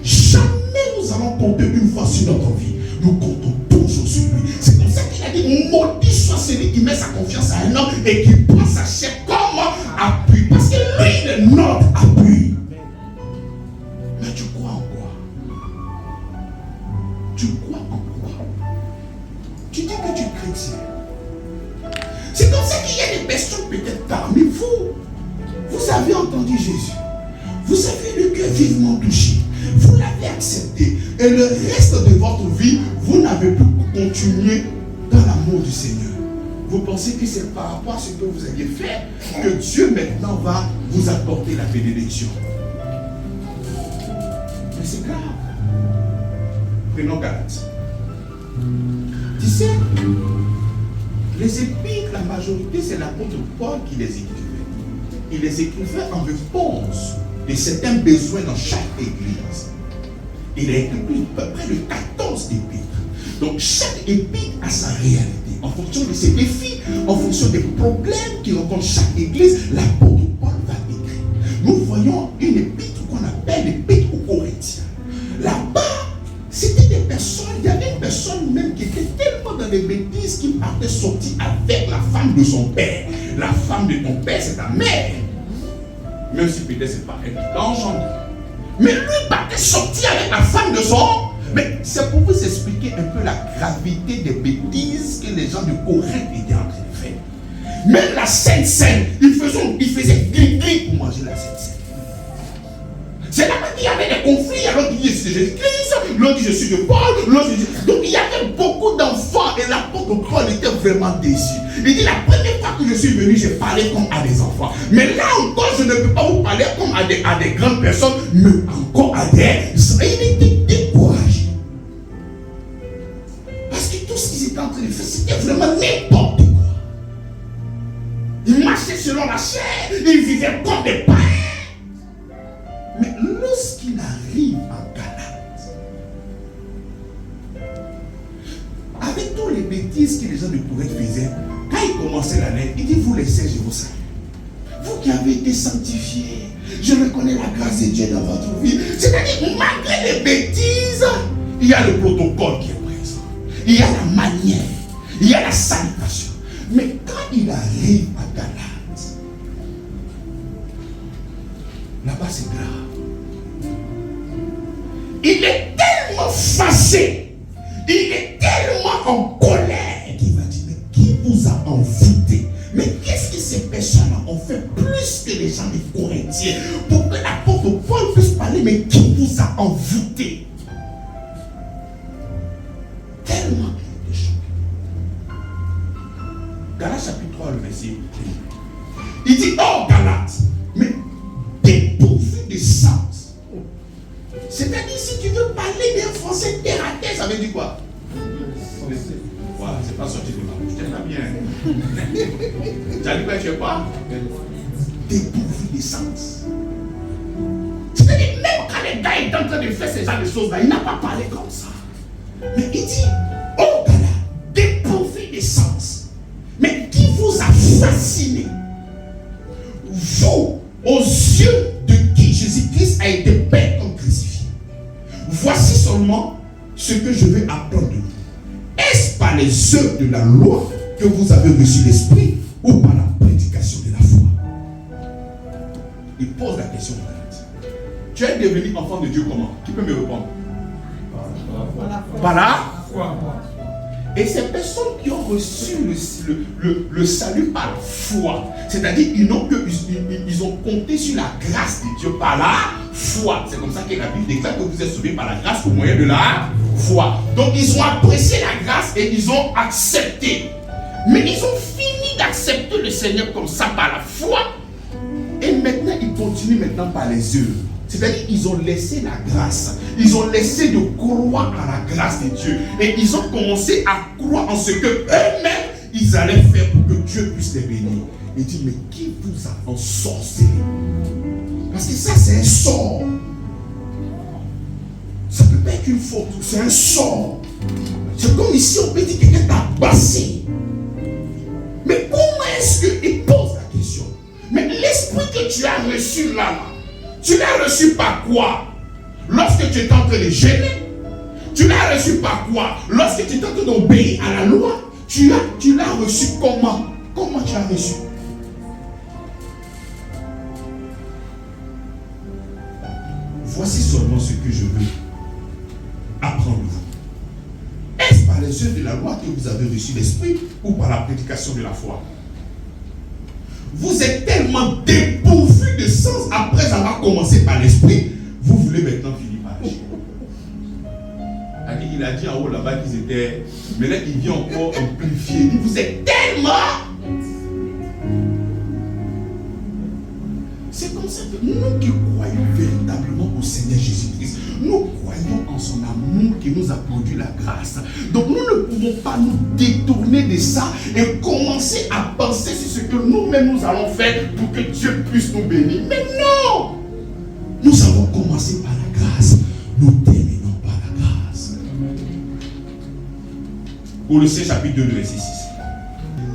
[SPEAKER 1] Jamais nous allons compter une fois sur notre vie. Nous comptons toujours sur lui. C'est comme ça qu'il a dit, maudit soit celui qui met sa confiance à un homme et qui prend sa chair comme appui. Parce que lui, il est notre appui. Mais tu crois en quoi? Tu crois en quoi? Tu dis que tu es chrétien. C'est comme ça qu'il y a des personnes peut-être parmi vous. Vous avez entendu Jésus. Vous avez le cœur vivement touché. Vous l'avez accepté. Et le reste de votre vie, vous n'avez plus continué dans l'amour du Seigneur. Vous pensez que c'est par rapport à ce que vous aviez fait que Dieu maintenant va vous apporter la bénédiction. Mais c'est grave. Prenons Galates. Tu sais, les épîtres, la majorité, c'est l'apôtre Paul qui les écrivait. Il les écrivait en réponse de certains besoins dans chaque église. Il a écrit près de 14 épîtres. Donc chaque épître a sa réalité. En fonction de ses défis, en fonction des problèmes qui rencontre chaque église, l'apôtre Paul va écrire. Nous voyons une épître qu'on appelle l'épître aux Corinthiens. Là-bas, c'était des personnes, il y avait une personne même qui était tellement dans les bêtises qu'il partait sortir avec la femme de son père. La femme de ton père, c'est ta mère. Même si peut-être c'est pas elle qui t'a engendré. Mais lui partait sortir avec la femme de son. Mais c'est pour vous expliquer un peu la gravité des bêtises que les gens de Corinthe étaient en train de faire.
[SPEAKER 2] Même la Sainte Seine, ils faisaient gris-gris pour manger la Sainte Seine. C'est là-bas qu'il y avait des conflits. Alors qu'il dit je suis de Jésus-Christ, l'autre dit je suis de Paul, l'autre dit... Donc il y avait beaucoup d'enfants et l'apôtre Paul était vraiment déçu. Il dit la première fois que je suis venu, j'ai parlé comme à des enfants. Mais là encore, je ne peux pas vous parler comme à des grandes personnes, mais encore à des... Il était découragé. Parce que tout ce qu'ils étaient en train de faire, c'était vraiment n'importe quoi. Ils marchaient selon la chair, ils vivaient comme des païens. Mais lorsqu'il arrive en Galate, avec toutes les bêtises que les gens de Corinthe faisaient, quand il commençait l'année, il dit vous laissez Jérusalem. Vous qui avez été sanctifiés, je reconnais la grâce de Dieu dans votre vie. C'est-à-dire, malgré les bêtises, il y a le protocole qui est présent. Il y a la manière, il y a la salutation. Mais quand il arrive à Galate, là-bas c'est grave. Il est tellement fâché, il est tellement en colère qu'il va dire, mais qui vous a envoûté? Mais qu'est-ce que ces personnes ont fait plus que les gens des Corinthiens pour que l'apôtre Paul puisse parler, mais qui vous a envoûté? Tellement il est choqué. Galates chapitre 3, le verset 1. Il dit, oh Galates, mais dépourvu de sens. C'est-à-dire, si tu veux parler bien français terre à terre, ça veut dire quoi? Voilà, c'est pas sorti de ma bouche, t'es bien. T'as dit quoi, je sais pas? Dépourvu de sens. C'est-à-dire, même quand les gars est en train de faire ce genre de choses-là, il n'a pas parlé comme ça. Mais il dit, oh gars là, dépourvu de sens. Mais qui vous a fasciné? Vous, aux yeux de qui Jésus-Christ a été peint comme crucifié. Voici seulement ce que je vais apprendre de vous. Est-ce par les œuvres de la loi que vous avez reçu l'esprit ou par la prédication de la foi? Il pose la question. Tu es devenu enfant de Dieu comment? Qui peut me répondre? Par la foi. Et ces personnes qui ont reçu le salut par la foi, c'est-à-dire ils ont compté sur la grâce de Dieu par la foi. C'est comme ça que la Bible déclare que vous êtes sauvés par la grâce au moyen de la foi. Donc ils ont apprécié la grâce et ils ont accepté. Mais ils ont fini d'accepter le Seigneur comme ça par la foi. Et maintenant ils continuent maintenant par les œuvres. C'est-à-dire qu'ils ont laissé la grâce. Ils ont laissé de croire à la grâce de Dieu. Et ils ont commencé à croire en ce que eux-mêmes, ils allaient faire pour que Dieu puisse les bénir. Il dit, mais qui vous a ensorcelé? Parce que ça, c'est un sort. Ça ne peut pas être une faute. C'est un sort. C'est comme ici, on peut dire que quelqu'un t'a bassé. Mais comment est-ce qu'il pose la question? Mais l'esprit que tu as reçu là, tu l'as reçu par quoi? Lorsque tu étais en train de gêner. Tu l'as reçu par quoi? Lorsque tu étais en train d'obéir à la loi. Tu l'as reçu comment? Comment tu as reçu? Voici seulement ce que je veux apprendre de vous. Est-ce par les œuvres de la loi que vous avez reçu l'esprit ou par la prédication de la foi? Vous êtes tellement dépourvu de sens après avoir commencé par l'esprit, vous voulez maintenant finir par la chair. Il a dit en haut là-bas qu'ils étaient, mais là il vient encore amplifier. Vous êtes tellement. C'est comme ça que nous qui croyons véritablement au Seigneur Jésus-Christ, nous croyons en son amour qui nous a produit la grâce. Donc nous ne pouvons pas nous détourner de ça et commencer à penser sur ce que nous-mêmes nous allons faire pour que Dieu puisse nous bénir. Mais non! Nous avons commencé par la grâce, nous terminons par la grâce. Colossiens chapitre 2, verset 6.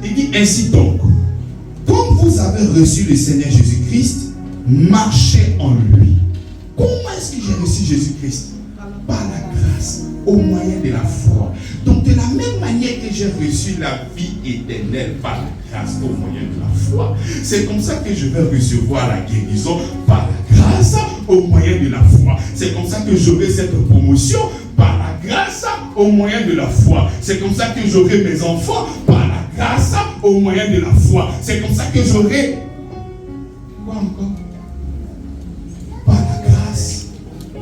[SPEAKER 2] Il dit ainsi donc, comme vous avez reçu le Seigneur Jésus-Christ, marchez en lui. Comment est-ce que j'ai reçu Jésus-Christ? Par la grâce, au moyen de la foi. Donc de la même manière que j'ai reçu la vie éternelle par la grâce, au moyen de la foi, c'est comme ça que je vais recevoir la guérison par la grâce, au moyen de la foi. C'est comme ça que j'aurai cette promotion par la grâce, au moyen de la foi. C'est comme ça que j'aurai mes enfants par la grâce au moyen de la foi. C'est comme ça que j'aurai. Quoi encore? Par la grâce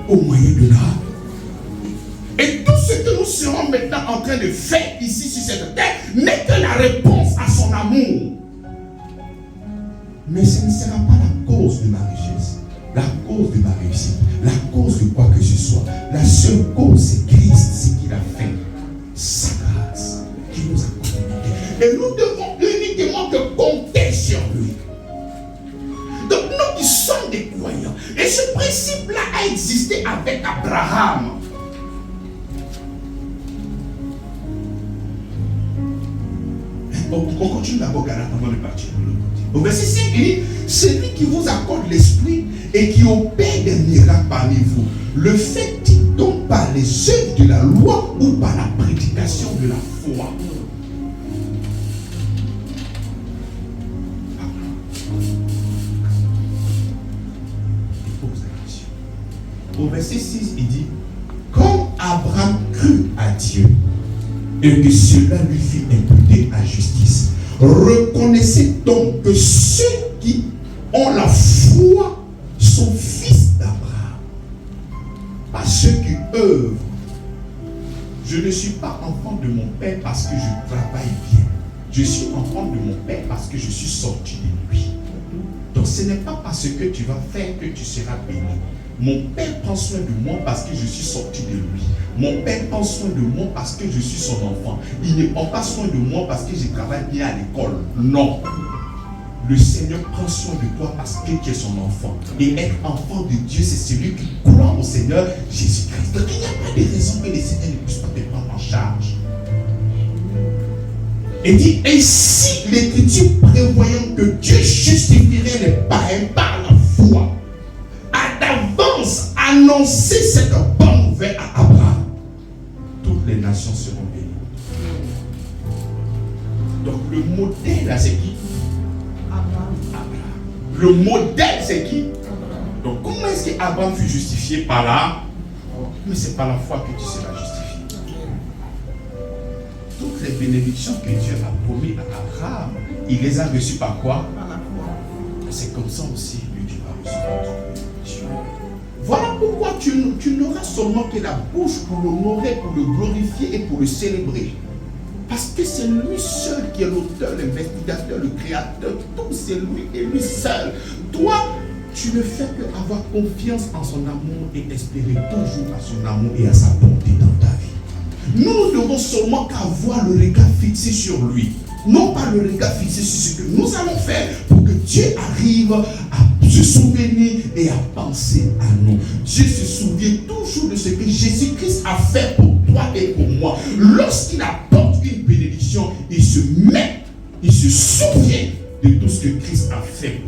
[SPEAKER 2] au moyen de la. Et tout ce que nous serons maintenant en train de faire ici sur cette terre n'est que la réponse à son amour. Mais ce ne sera pas la cause de ma richesse, la cause de ma réussite, la cause de quoi que ce soit. La seule cause, c'est Christ, ce qu'il a fait. Sa grâce qui nous a communiqué. Et nous devons uniquement que compter sur lui. Donc nous qui sommes des croyants, et ce principe-là a existé avec Abraham. On continue d'abord Galate avant de partir de l'autre côté. Au verset 5, il dit, celui qui vous accorde l'esprit et qui opère des miracles parmi vous, le fait-il donc par les œuvres de la loi ou par la prédication de la foi? Il pose la question. Au verset 6, il dit, comme Abraham crut à Dieu, et que cela lui fut imputé à justice. Reconnaissez donc que ceux qui ont la foi sont fils d'Abraham. Pas ceux qui œuvrent. Je ne suis pas enfant de mon père parce que je travaille bien. Je suis enfant de mon père parce que je suis sorti de lui. Donc ce n'est pas parce que tu vas faire que tu seras béni. Mon père prend soin de moi parce que je suis sorti de lui. Mon père prend soin de moi parce que je suis son enfant. Il ne prend pas soin de moi parce que je travaille bien à l'école. Non. Le Seigneur prend soin de toi parce que tu es son enfant. Et être enfant de Dieu, c'est celui qui croit au Seigneur Jésus-Christ. Donc il n'y a pas de raison que le Seigneur ne puisse pas te prendre en charge. Il dit, et si l'Écriture prévoyant que Dieu justifierait les païens par la foi, a d'avance annoncé cette bonne nouvelle à Abraham, toutes les nations seront bénies. Donc le modèle là, c'est qui? Abraham. Le modèle c'est qui? Abraham. Donc comment est-ce qu'Abraham fut justifié par là? Mais c'est par la foi que tu seras justifié. Toutes les bénédictions que Dieu a promis à Abraham, il les a reçues par quoi? Par la foi. C'est comme ça aussi que tu vas recevoir. Voilà pourquoi tu n'auras seulement que la bouche pour l'honorer, pour le glorifier et pour le célébrer. Parce que c'est lui seul qui est l'auteur, l'investigateur, le créateur, tout c'est lui et lui seul. Toi, tu ne fais que avoir confiance en son amour et espérer toujours à son amour et à sa bonté dans ta vie. Nous devons seulement qu'avoir le regard fixé sur lui. Non pas le regard fixé sur ce que nous allons faire pour que Dieu arrive à se souvenir et à penser à nous. Dieu se souvient toujours de ce que Jésus-Christ a fait pour toi et pour moi. Lorsqu'il apporte une bénédiction, il se souvient de tout ce que Christ a fait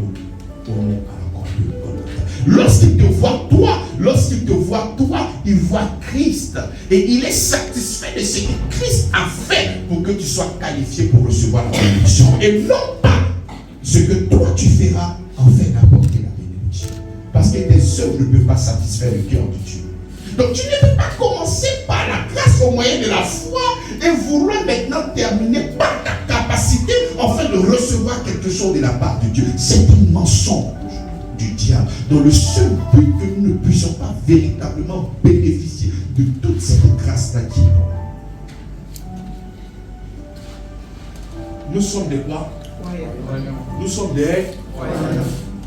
[SPEAKER 2] pour nous à la croix de Golgotha. Lorsqu'il te voit toi, il voit Christ. Et il est satisfait de ce que Christ a fait pour que tu sois qualifié pour recevoir la bénédiction. Et non pas ce que toi tu feras en fait d'apporter la bénédiction. Parce que tes œuvres ne peuvent pas satisfaire le cœur de Dieu. Donc tu ne peux pas commencer par la grâce au moyen de la foi et vouloir maintenant terminer par ta capacité afin de recevoir quelque chose de la part de Dieu. C'est un mensonge du diable, dont le seul but que nous ne puissions pas véritablement bénéficier de toute cette grâce-là qui est pour nous. Nous sommes des quoi? Nous sommes des croyants.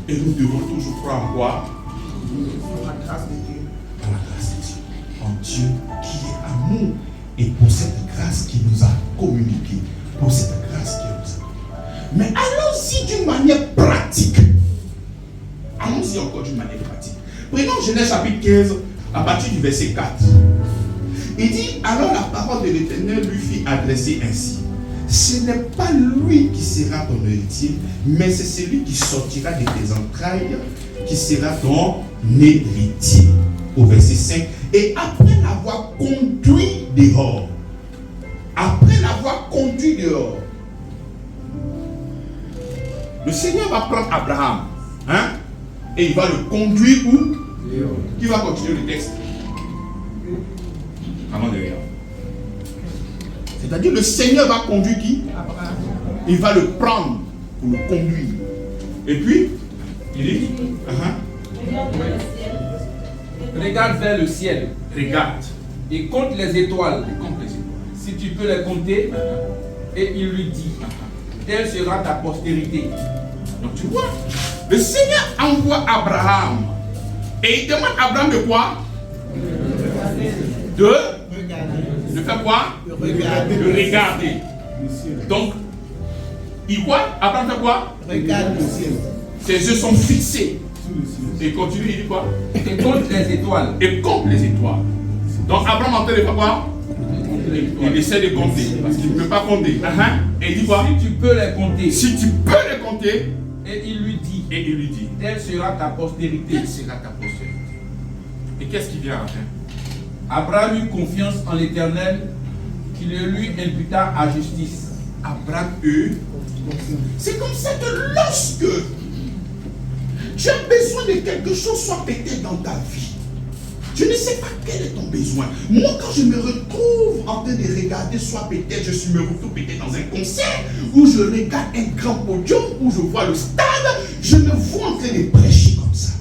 [SPEAKER 2] Et nous devons toujours croire en quoi? En la grâce de Dieu. En la grâce de Dieu. En Dieu qui est amour. Et pour cette grâce qui nous a communiqué. Pour cette grâce qui nous a. Mais allons-y d'une manière pratique. Allons-y encore d'une manière pratique. Prenons Genèse chapitre 15, à partir du verset 4. Il dit, alors la parole de l'Éternel lui fit adresser ainsi. Ce n'est pas lui qui sera ton héritier, mais c'est celui qui sortira de tes entrailles, qui sera ton héritier. Au verset 5. Et après l'avoir conduit dehors, le Seigneur va prendre Abraham, et il va le conduire où? Qui va continuer le texte? Avant de rien. C'est-à-dire le Seigneur va conduire qui?
[SPEAKER 1] Il va le prendre pour le conduire. Et puis, il dit,
[SPEAKER 3] regarde vers le ciel.
[SPEAKER 1] Regarde.
[SPEAKER 3] Et compte les étoiles.
[SPEAKER 1] Et compte les étoiles.
[SPEAKER 3] Si tu peux les compter. Et il lui dit, telle sera ta postérité.
[SPEAKER 1] Donc tu vois, le Seigneur envoie Abraham. Et il demande à Abraham de quoi? De faire quoi? De regarder. Donc, il quoi? Abraham fait quoi?
[SPEAKER 4] Regarde le ciel.
[SPEAKER 1] Ses yeux sont fixés. Et il continue, il dit quoi?
[SPEAKER 3] Et compte les étoiles.
[SPEAKER 1] Et compte les étoiles. Donc Abraham en train de faire quoi? Il essaie de compter. Parce qu'il ne peut pas compter. Et il dit quoi?
[SPEAKER 3] Si tu peux les compter.
[SPEAKER 1] Si tu peux les compter.
[SPEAKER 3] Et il lui dit.
[SPEAKER 1] Et il lui dit.
[SPEAKER 3] Telle sera ta postérité.
[SPEAKER 1] Telle sera ta postérité. Et qu'est-ce qui vient après?
[SPEAKER 3] Abraham eut confiance en l'Éternel, qui le lui imputa à justice.
[SPEAKER 1] Abraham eut. C'est comme ça que lorsque tu as besoin de quelque chose soit pété dans ta vie, je ne sais pas quel est ton besoin. Moi, quand je me retrouve en train de regarder, soit peut-être je me retrouve peut-être dans un concert, où je regarde un grand podium, où je vois le stade, je me vois en train de prêcher comme ça.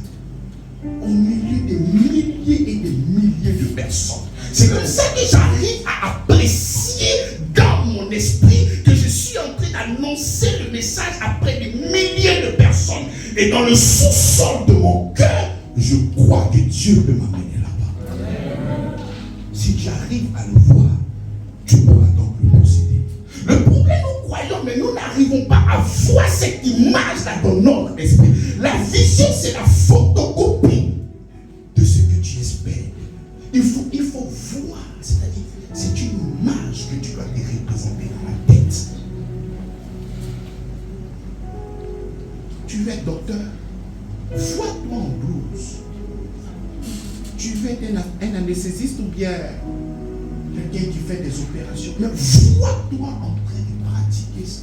[SPEAKER 1] Au milieu des milliers et des milliers de personnes. C'est comme ça que j'arrive à apprécier dans mon esprit que je suis en train d'annoncer le message après des milliers de personnes. Et dans le sous-sol de mon cœur, je crois que Dieu peut m'amener là-bas. Si tu arrives à le voir, tu pourras donc le posséder. Le problème, nous croyons, mais nous n'arrivons pas à voir cette image-là dans notre esprit. La vision, c'est la photocopie de ce que tu espères. Il faut voir, c'est-à-dire, c'est une image que tu dois te représenter dans la tête. Tu veux être docteur, vois-toi en blouse. Tu veux être un anesthésiste ou bien quelqu'un qui fait des opérations, mais vois-toi en train de pratiquer ça.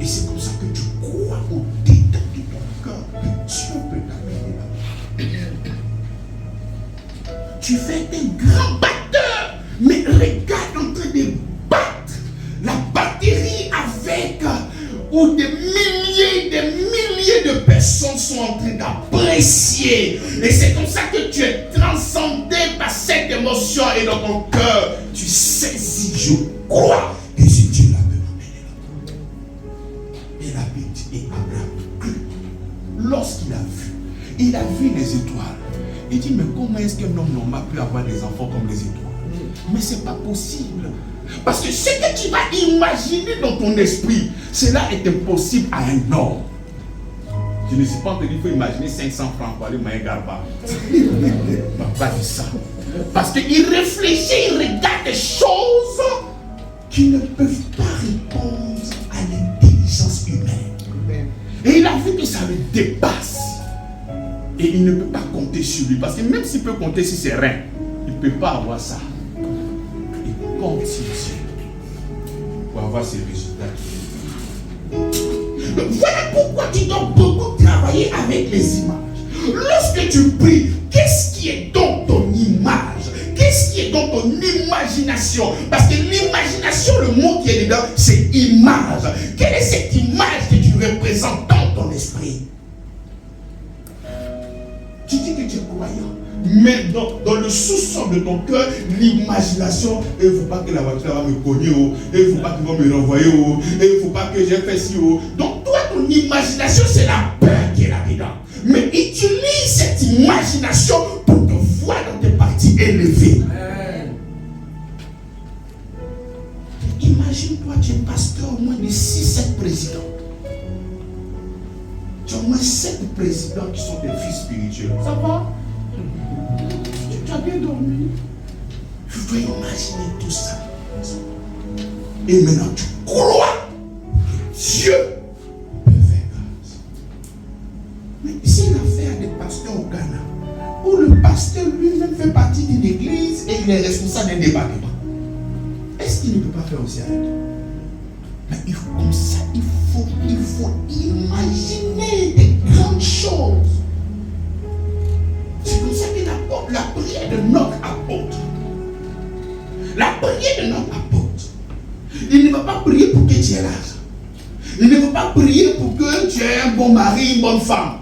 [SPEAKER 1] Et c'est comme ça que tu crois au détail de ton cœur que Dieu peut t'amener là. Tu fais un grand batteur, mais regarde en train de battre la batterie avec où des milliers de personnes sont en train d'apprécier. Et c'est comme ça que tu es transcendé par cette émotion et dans ton cœur, tu saisis, je crois que si Dieu l'a m'amener là. Et la Bible dit, et Abraham, lorsqu'il a vu les étoiles. Il dit, mais comment est-ce qu'un homme normal peut avoir des enfants comme les étoiles? Mais ce n'est pas possible. Parce que ce que tu vas imaginer dans ton esprit, cela est impossible à un homme. Je ne suis pas en train de dire qu'il faut imaginer 500 francs pour aller manger garba. Il ne m'a pas dit ça. Parce qu'il réfléchit, il regarde des choses qui ne peuvent pas répondre à l'intelligence humaine. Et il a vu que ça le dépasse. Et il ne peut pas compter sur lui. Parce que même s'il peut compter sur ses reins, il ne peut pas avoir ça. Il compte sur Dieu pour avoir ses résultats. Donc voilà pourquoi tu dois beaucoup travailler avec les images. Lorsque tu pries, qu'est-ce qui est dans ton image? Qu'est-ce qui est dans ton imagination? Parce que l'imagination, le mot qui est dedans, c'est image. Quelle est cette image que tu représentes dans ton esprit? Tu dis que tu es croyant, mais dans le sous-sol de ton cœur, l'imagination, il ne faut pas que la voiture va me cogner, il ne faut pas qu'ils vont me renvoyer, il ne faut pas que j'ai fait ci. Donc toi, ton imagination, c'est la peur qui est là-dedans. Mais utilise cette imagination pour te voir dans tes parties élevées. Imagine-toi, tu es pasteur au moins de 6-7 présidents. Tu as au moins 7 présidents qui sont des fils spirituels. Ça va? Tu as bien dormi? Je dois imaginer tout ça. Et maintenant, tu crois que Dieu peut faire grâce. Mais c'est une affaire des pasteurs au Ghana, où le pasteur lui-même fait partie d'une église et il est responsable d'un département. Est-ce qu'il ne peut pas faire aussi avec toi? Mais comme ça, il faut imaginer des grandes choses. C'est comme ça que la prière de notre apôtre, Il ne va pas prier pour que tu aies l'argent. Il ne va pas prier pour que tu aies un bon mari, une bonne femme.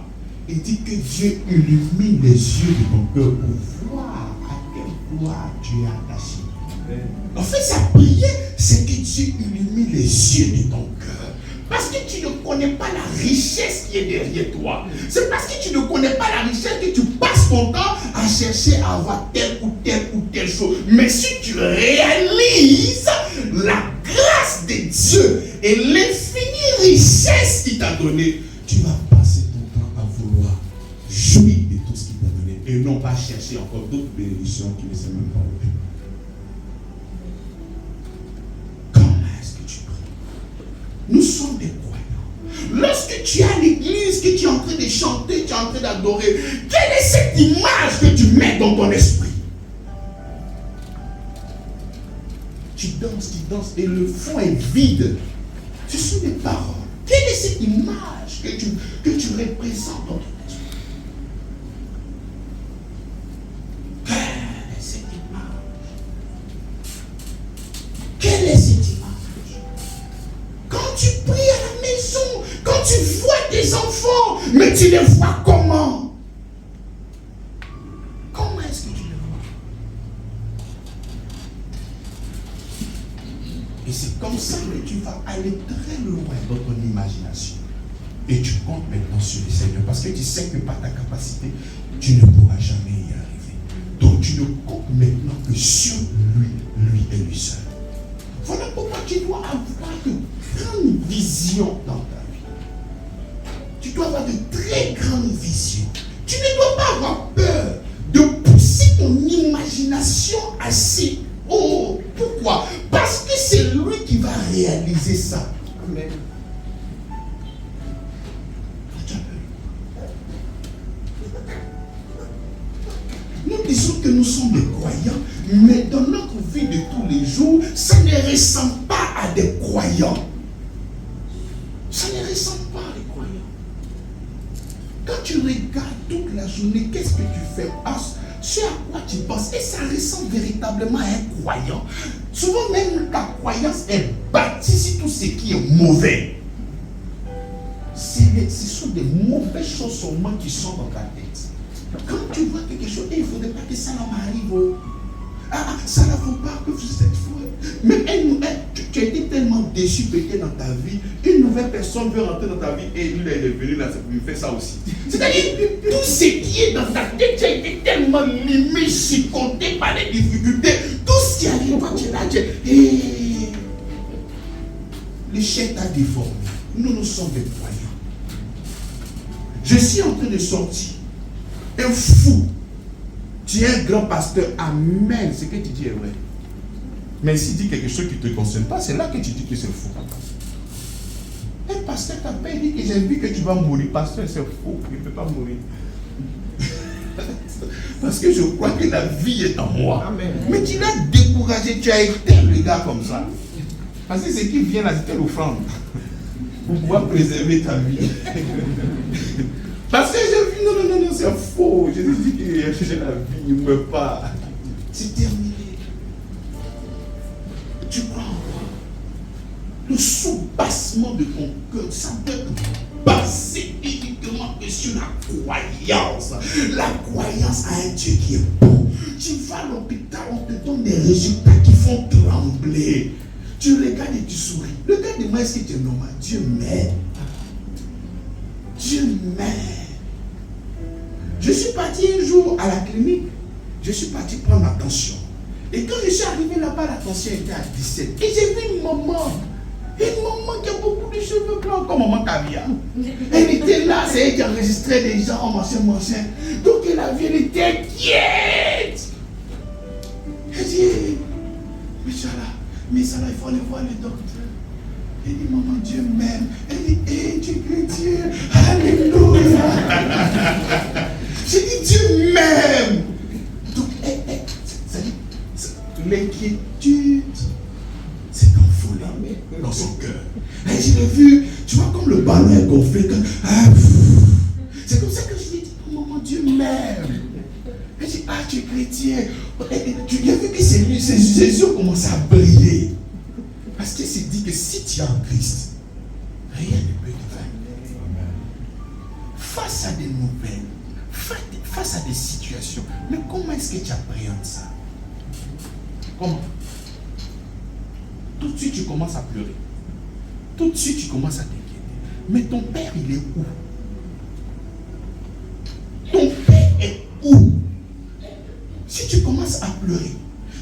[SPEAKER 1] Il dit que Dieu illumine les yeux de ton cœur pour voir à quelle gloire Dieu est attaché. En fait, sa prière, c'est que Dieu illumine les yeux de ton cœur. Parce que tu ne connais pas la richesse qui est derrière toi. C'est parce que tu ne connais pas la richesse que tu passes ton temps à chercher à avoir telle ou telle chose. Mais si tu réalises la grâce de Dieu et l'infinie richesse qu'il t'a donné, tu vas passer ton temps à vouloir jouir de tout ce qu'il t'a donné et non pas chercher encore d'autres bénédictions qui ne sont même pas ouvertes. Nous sommes des croyants. Lorsque tu es à l'église, que tu es en train de chanter, tu es en train d'adorer, quelle est cette image que tu mets dans ton esprit? Tu danses et le fond est vide. Ce sont des paroles. Quelle est cette image que tu représentes dans ton esprit? Quelle est cette image? Quelle est cette image? Quand tu pries à la maison, quand tu vois tes enfants, mais tu les vois comment? Comment est-ce que tu les vois? Et c'est comme ça que tu vas aller très loin dans ton imagination. Et tu comptes maintenant sur le Seigneur. Parce que tu sais que par ta capacité, tu ne pourras jamais y arriver. Donc tu ne comptes maintenant que sur lui et lui seul. Voilà pourquoi tu dois avoir de grandes visions dans ta vie. Tu dois avoir de très grandes visions. Tu ne dois pas avoir peur de pousser ton imagination assez haut. Pourquoi? Parce que c'est lui qui va réaliser ça. Amen. Nous disons que nous sommes des croyants, mais dans notre vie de tous les jours, ça ne ressemble pas à des croyants. Ça ne ressemble pas à des croyants. Quand tu regardes toute la journée, qu'est-ce que tu fais? Ce à quoi tu penses, et ça ressemble véritablement à un croyant. Souvent même ta croyance est bâtie sur tout ce qui est mauvais. Ce sont des mauvaises choses seulement qui sont dans ta tête. Quand tu vois quelque chose, il ne faudrait pas que ça m'arrive. Ça ne faut pas que cette fois. Mais tu as été tellement déçu peut-être dans ta vie, une nouvelle personne veut rentrer dans ta vie et lui est venu là, il fait ça aussi. C'est-à-dire, tout ce qui est dans ta tête, tu as été tellement limé, chicoté par les difficultés. Tout ce qui arrive, toi tu es là, le chien t'a déformé. Nous sommes des croyants. Je suis en train de sortir. Un fou. Tu es un grand pasteur. Amen. Ce que tu dis est vrai. Mais s'il dit quelque chose qui ne te concerne pas, c'est là que tu dis que c'est faux. Un pasteur t'appelle et dit que j'ai vu que tu vas mourir. Pasteur, c'est faux. Il ne peut pas mourir. Parce que je crois que la vie est en moi. Amen. Mais tu l'as découragé. Tu as été le gars comme ça. Parce que ce qui vient là, c'était l'offrande. Pour pouvoir préserver ta vie. Parce que j'ai vu, non, c'est faux. Jésus dit que j'ai la vie, il ne meurt pas. C'est terminé. Tu crois en quoi? Le sous-bassement de ton cœur, ça peut être basé uniquement que sur la croyance. La croyance à un Dieu qui est bon. Tu vas à l'hôpital, on te donne des résultats qui font trembler. Tu regardes et tu souris. Le gars demande est-ce que tu es normal? Dieu m'aide. Dieu m'aide. Je suis parti un jour à la clinique. Je suis parti prendre ma tension. Et quand je suis arrivé là-bas, la tension était à 17. Et j'ai vu une maman. Une maman qui a beaucoup de cheveux blancs, comme maman Kavia. Elle était là, c'est elle qui enregistrait des gens, machin. Donc elle a vu, elle était inquiète. Elle dit, mais ça là, il faut aller voir le docteur. Elle dit, maman, Dieu m'aime. Elle dit, hé, tu es chrétien. Alléluia. J'ai dit, Dieu m'aime. Donc, l'inquiétude s'est envolée dans son cœur. Et je l'ai vu, tu vois, comme le ballon est gonflé. C'est comme ça que je lui ai dit, oh, maman, Dieu m'aime. Elle dit, tu es chrétien. Tu as vu que ses yeux commencent à briller. Parce que c'est dit que si tu es en Christ, rien ne peut te faire. Face à des nouvelles, face à des situations, mais comment est-ce que tu appréhendes ça? Comment? Tout de suite, tu commences à pleurer. Tout de suite, tu commences à t'inquiéter. Mais ton père, il est où? Ton père est où? Si tu commences à pleurer,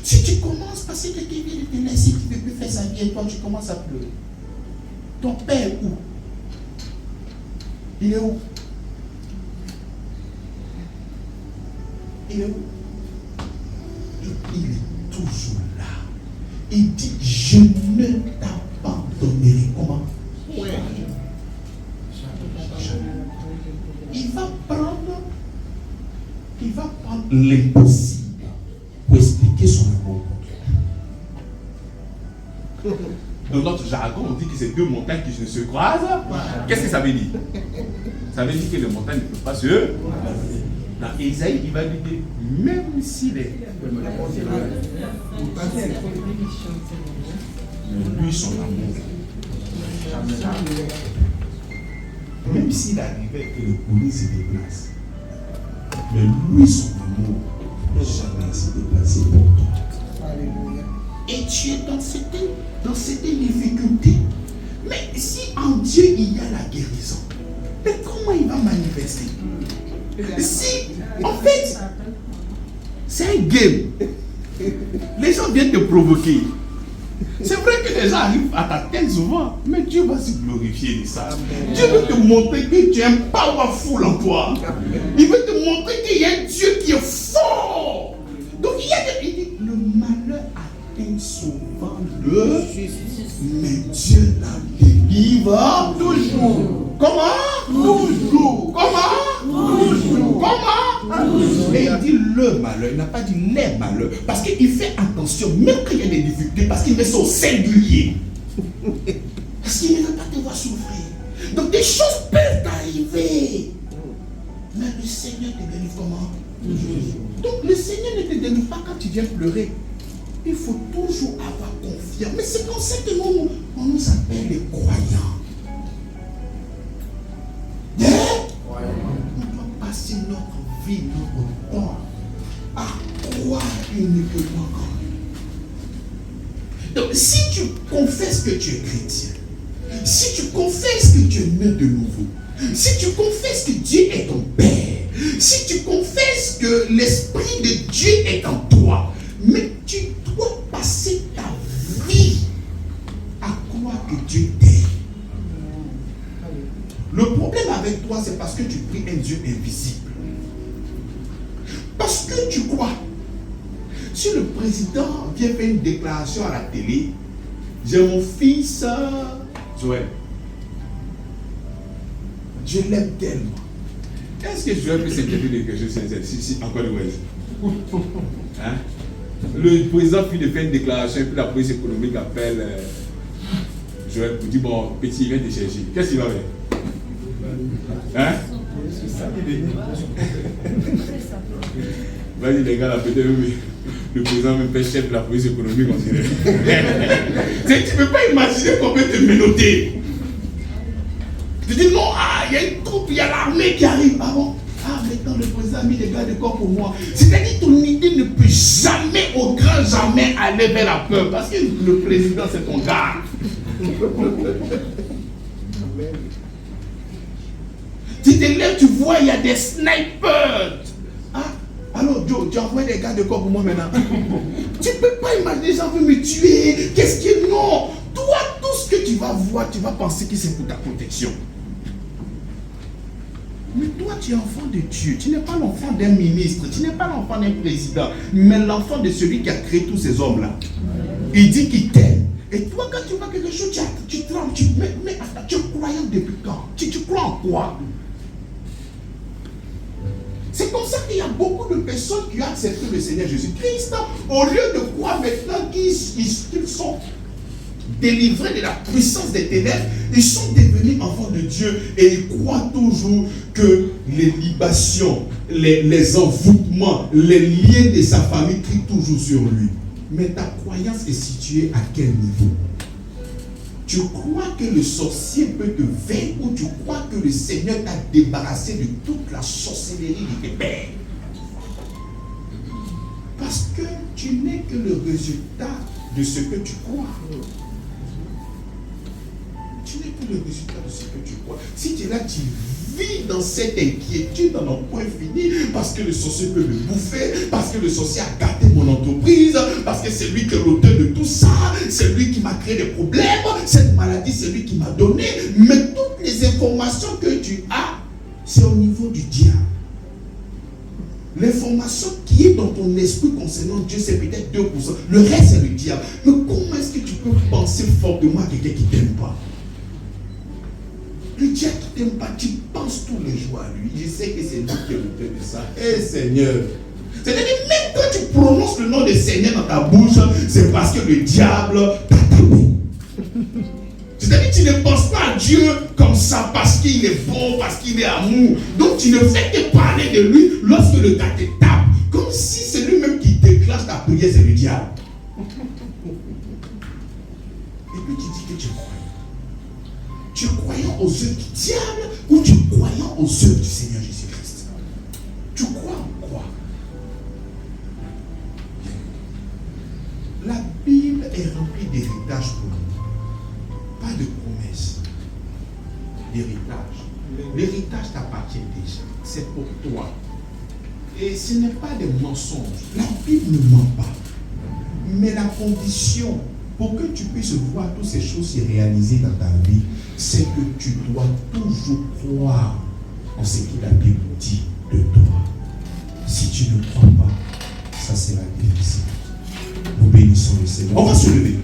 [SPEAKER 1] si tu commences parce que quelqu'un vient de te laisser, qui ne peut plus faire sa vie et toi, tu commences à pleurer. Ton père est où? Il est où? Il est où? Et il est toujours là. Il dit, je ne t'abandonnerai. Comment? Ouais. Il va prendre l'impossible pour expliquer son amour pour toi. Dans notre jargon, on dit que c'est deux montagnes qui ne se croisent. Qu'est-ce que ça veut dire? Ça veut dire que les montagnes ne peuvent pas se... Dans Isaïe, il va lui dire, même si les... Lui, son amour. Même s'il arrivait que le courrier se déplace, mais lui, son amour, jamais se déplacer pour toi. Et tu es dans cette difficulté. Mais si en Dieu il y a la guérison, mais comment il va manifester? Si, en fait, c'est un game. Les gens viennent te provoquer. C'est vrai que les gens arrivent à ta tête souvent, mais Dieu va se glorifier de ça. Dieu veut te montrer que tu es un powerful en toi. Il veut te montrer qu'il y a un Dieu qui est fort. Donc il y a des... Il dit, le malheur atteint souvent le justice, mais Dieu la délivre toujours. Comment? Toujours. Comment? Toujours. Comment? Et il dit le malheur, il n'a pas dit les malheurs. Parce qu'il fait attention, même quand il y a des difficultés, parce qu'il met ça au singulier. Parce qu'il ne veut pas te voir souffrir. Donc des choses peuvent arriver. Mais le Seigneur te délivre comment? Donc le Seigneur ne te délivre pas quand tu viens pleurer. Il faut toujours avoir confiance. Mais c'est comme ça que on nous appelle les croyants. On doit passer notre vie, notre temps à croire uniquement en lui. Donc si tu confesses que tu es chrétien, si tu confesses que tu es né de nouveau, si tu confesses que Dieu est ton Père, si tu confesses que l'Esprit de Dieu est en toi, mais tu dois passer ta vie à croire que Dieu t'aime. Le problème avec toi, c'est parce que tu pries un Dieu invisible. Parce que tu crois. Si le président vient faire une déclaration à la télé, j'ai mon fils Joël. Je l'aime tellement. Est-ce que Joël peut s'inquiéter de quelque chose si encore le Ouest? Hein? Le président puis de faire une déclaration et puis la police économique appelle Joël pour dire bon, petit, il vient te chercher. Qu'est-ce qu'il va faire? Hein? Vas-y les gars, là peut-être le président même fait chef de la police économique, on dirait. Tu ne peux pas imaginer qu'on peut te menotter. Tu dis non, il y a une troupe, il y a l'armée qui arrive. Ah bon? Ah, maintenant le président a mis des gardes de corps pour moi. C'est-à-dire que ton idée ne peut jamais, au grand jamais, aller vers la peur. Parce que le président, c'est ton gars. Tu te lèves, tu vois, il y a des snipers. Ah, alors Joe, tu envoies des gardes de corps pour moi maintenant. Tu ne peux pas imaginer, les gens veulent me tuer. Qu'est-ce qui est non? Toi, tout ce que tu vas voir, tu vas penser que c'est pour ta protection. Mais toi, tu es enfant de Dieu. Tu n'es pas l'enfant d'un ministre. Tu n'es pas l'enfant d'un président. Mais l'enfant de celui qui a créé tous ces hommes-là. Il dit qu'il t'aime. Et toi, quand tu vois quelque chose, tu trembles. Mais attends, tu es croyant depuis quand? Tu crois en quoi? C'est comme ça qu'il y a beaucoup de personnes qui ont accepté le Seigneur Jésus-Christ. Au lieu de croire maintenant qu'ils sont délivrés de la puissance des ténèbres, ils sont devenus enfants de Dieu et ils croient toujours que les libations, les envoûtements, les liens de sa famille crient toujours sur lui. Mais ta croyance est située à quel niveau? tu crois que le sorcier peut te vaincre ou tu crois que le Seigneur t'a débarrassé de toute la sorcellerie de tes pères. Parce que tu n'es que le résultat de ce que tu crois. Tu n'es que le résultat de ce que tu crois. Si tu es là, tu vis dans cette inquiétude, dans un point fini, parce que le sorcier peut me bouffer, parce que le sorcier a gâté mon entreprise, parce que c'est lui qui est l'auteur de tout ça, c'est lui qui m'a créé des problèmes, cette maladie, c'est lui qui m'a donné. Mais toutes les informations que tu as, c'est au niveau du diable. L'information qui est dans ton esprit concernant Dieu, c'est peut-être 2%. Le reste, c'est le diable. Mais comment est-ce que tu peux penser fortement à quelqu'un qui ne t'aime pas? Le diable qui ne t'aime pas, tu penses tous les jours à lui. Je sais que c'est lui qui est l'auteur de ça. Eh Seigneur. C'est-à-dire même quand tu prononces le nom de Seigneur dans ta bouche, c'est parce que le diable t'a tapé. C'est-à-dire que tu ne penses pas à Dieu comme ça parce qu'il est bon, parce qu'il est amour. Donc tu ne fais que parler de lui lorsque le gars te tape. Comme si c'est lui-même qui déclenche ta prière, c'est le diable. Et puis tu dis que tu es croyant. Tu es croyant aux œuvres du diable ou tu es croyant aux œuvres du Seigneur Jésus-Christ? Tu crois en quoi? La Bible est remplie d'héritage pour nous. Pas de promesses, d'héritage. L'héritage t'appartient déjà, c'est pour toi. Et ce n'est pas des mensonges. La Bible ne ment pas. Mais la condition pour que tu puisses voir toutes ces choses se réaliser dans ta vie, c'est que tu dois toujours croire en ce que la Bible dit de toi. Si tu ne crois pas, ça sera difficile. Nous bénissons le Seigneur. On va se lever.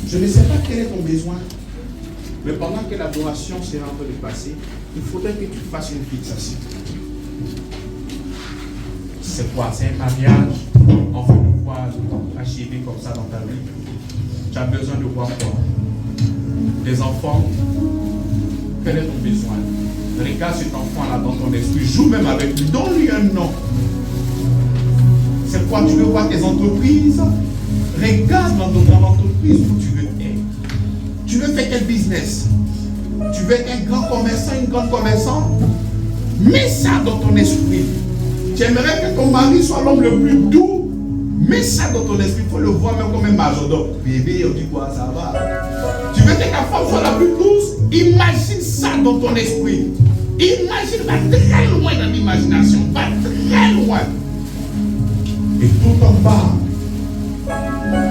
[SPEAKER 1] Je ne sais pas quel est ton besoin, mais pendant que l'adoration sera en train de passer, il faudrait que tu fasses une fixation. C'est quoi? C'est un mariage? On veut nous voir achever comme ça dans ta vie. Tu as besoin de voir quoi? Des enfants? Quel est ton besoin? Regarde cet enfant-là dans ton esprit, joue même avec lui, donne-lui un nom. C'est quoi? Tu veux voir tes entreprises? Regarde dans ton entreprise où tu veux être. Tu veux faire quel business? Tu veux être un grand commerçant, une grande commerçante? Mets ça dans ton esprit. Tu aimerais que ton mari soit l'homme le plus doux? Mets ça dans ton esprit. Il faut le voir même comme un majordome. Bébé, on dit quoi? Ça va? Tu veux que ta femme soit la plus douce? Imagine ça dans ton esprit. Imagine, va très loin dans l'imagination. Va très loin. Et tout en bas,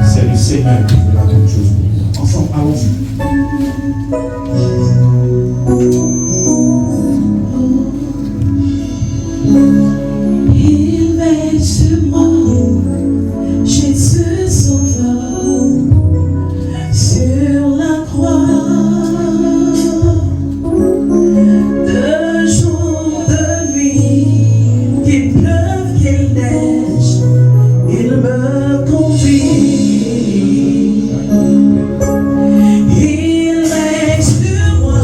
[SPEAKER 1] c'est le Seigneur qui fait la bonne chose pour nous. Ensemble, allons-y.
[SPEAKER 4] Il veille sur moi, Jésus sauveur, sur la croix. De jour, de nuit, qu'il pleuve, qu'il neige, il me conduit. Il veille sur moi,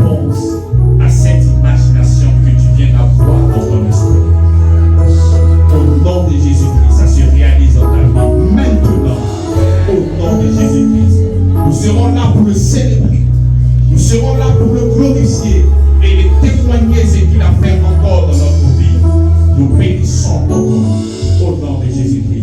[SPEAKER 2] réponse à cette imagination que tu viens d'avoir dans ton esprit. Au nom de Jésus-Christ, ça se réalise dans ta vie maintenant. Au nom de Jésus-Christ, nous serons là pour le célébrer. Nous serons là pour le glorifier et le témoigner ce qu'il a fait encore dans notre vie. Nous bénissons ton nom au nom de Jésus-Christ.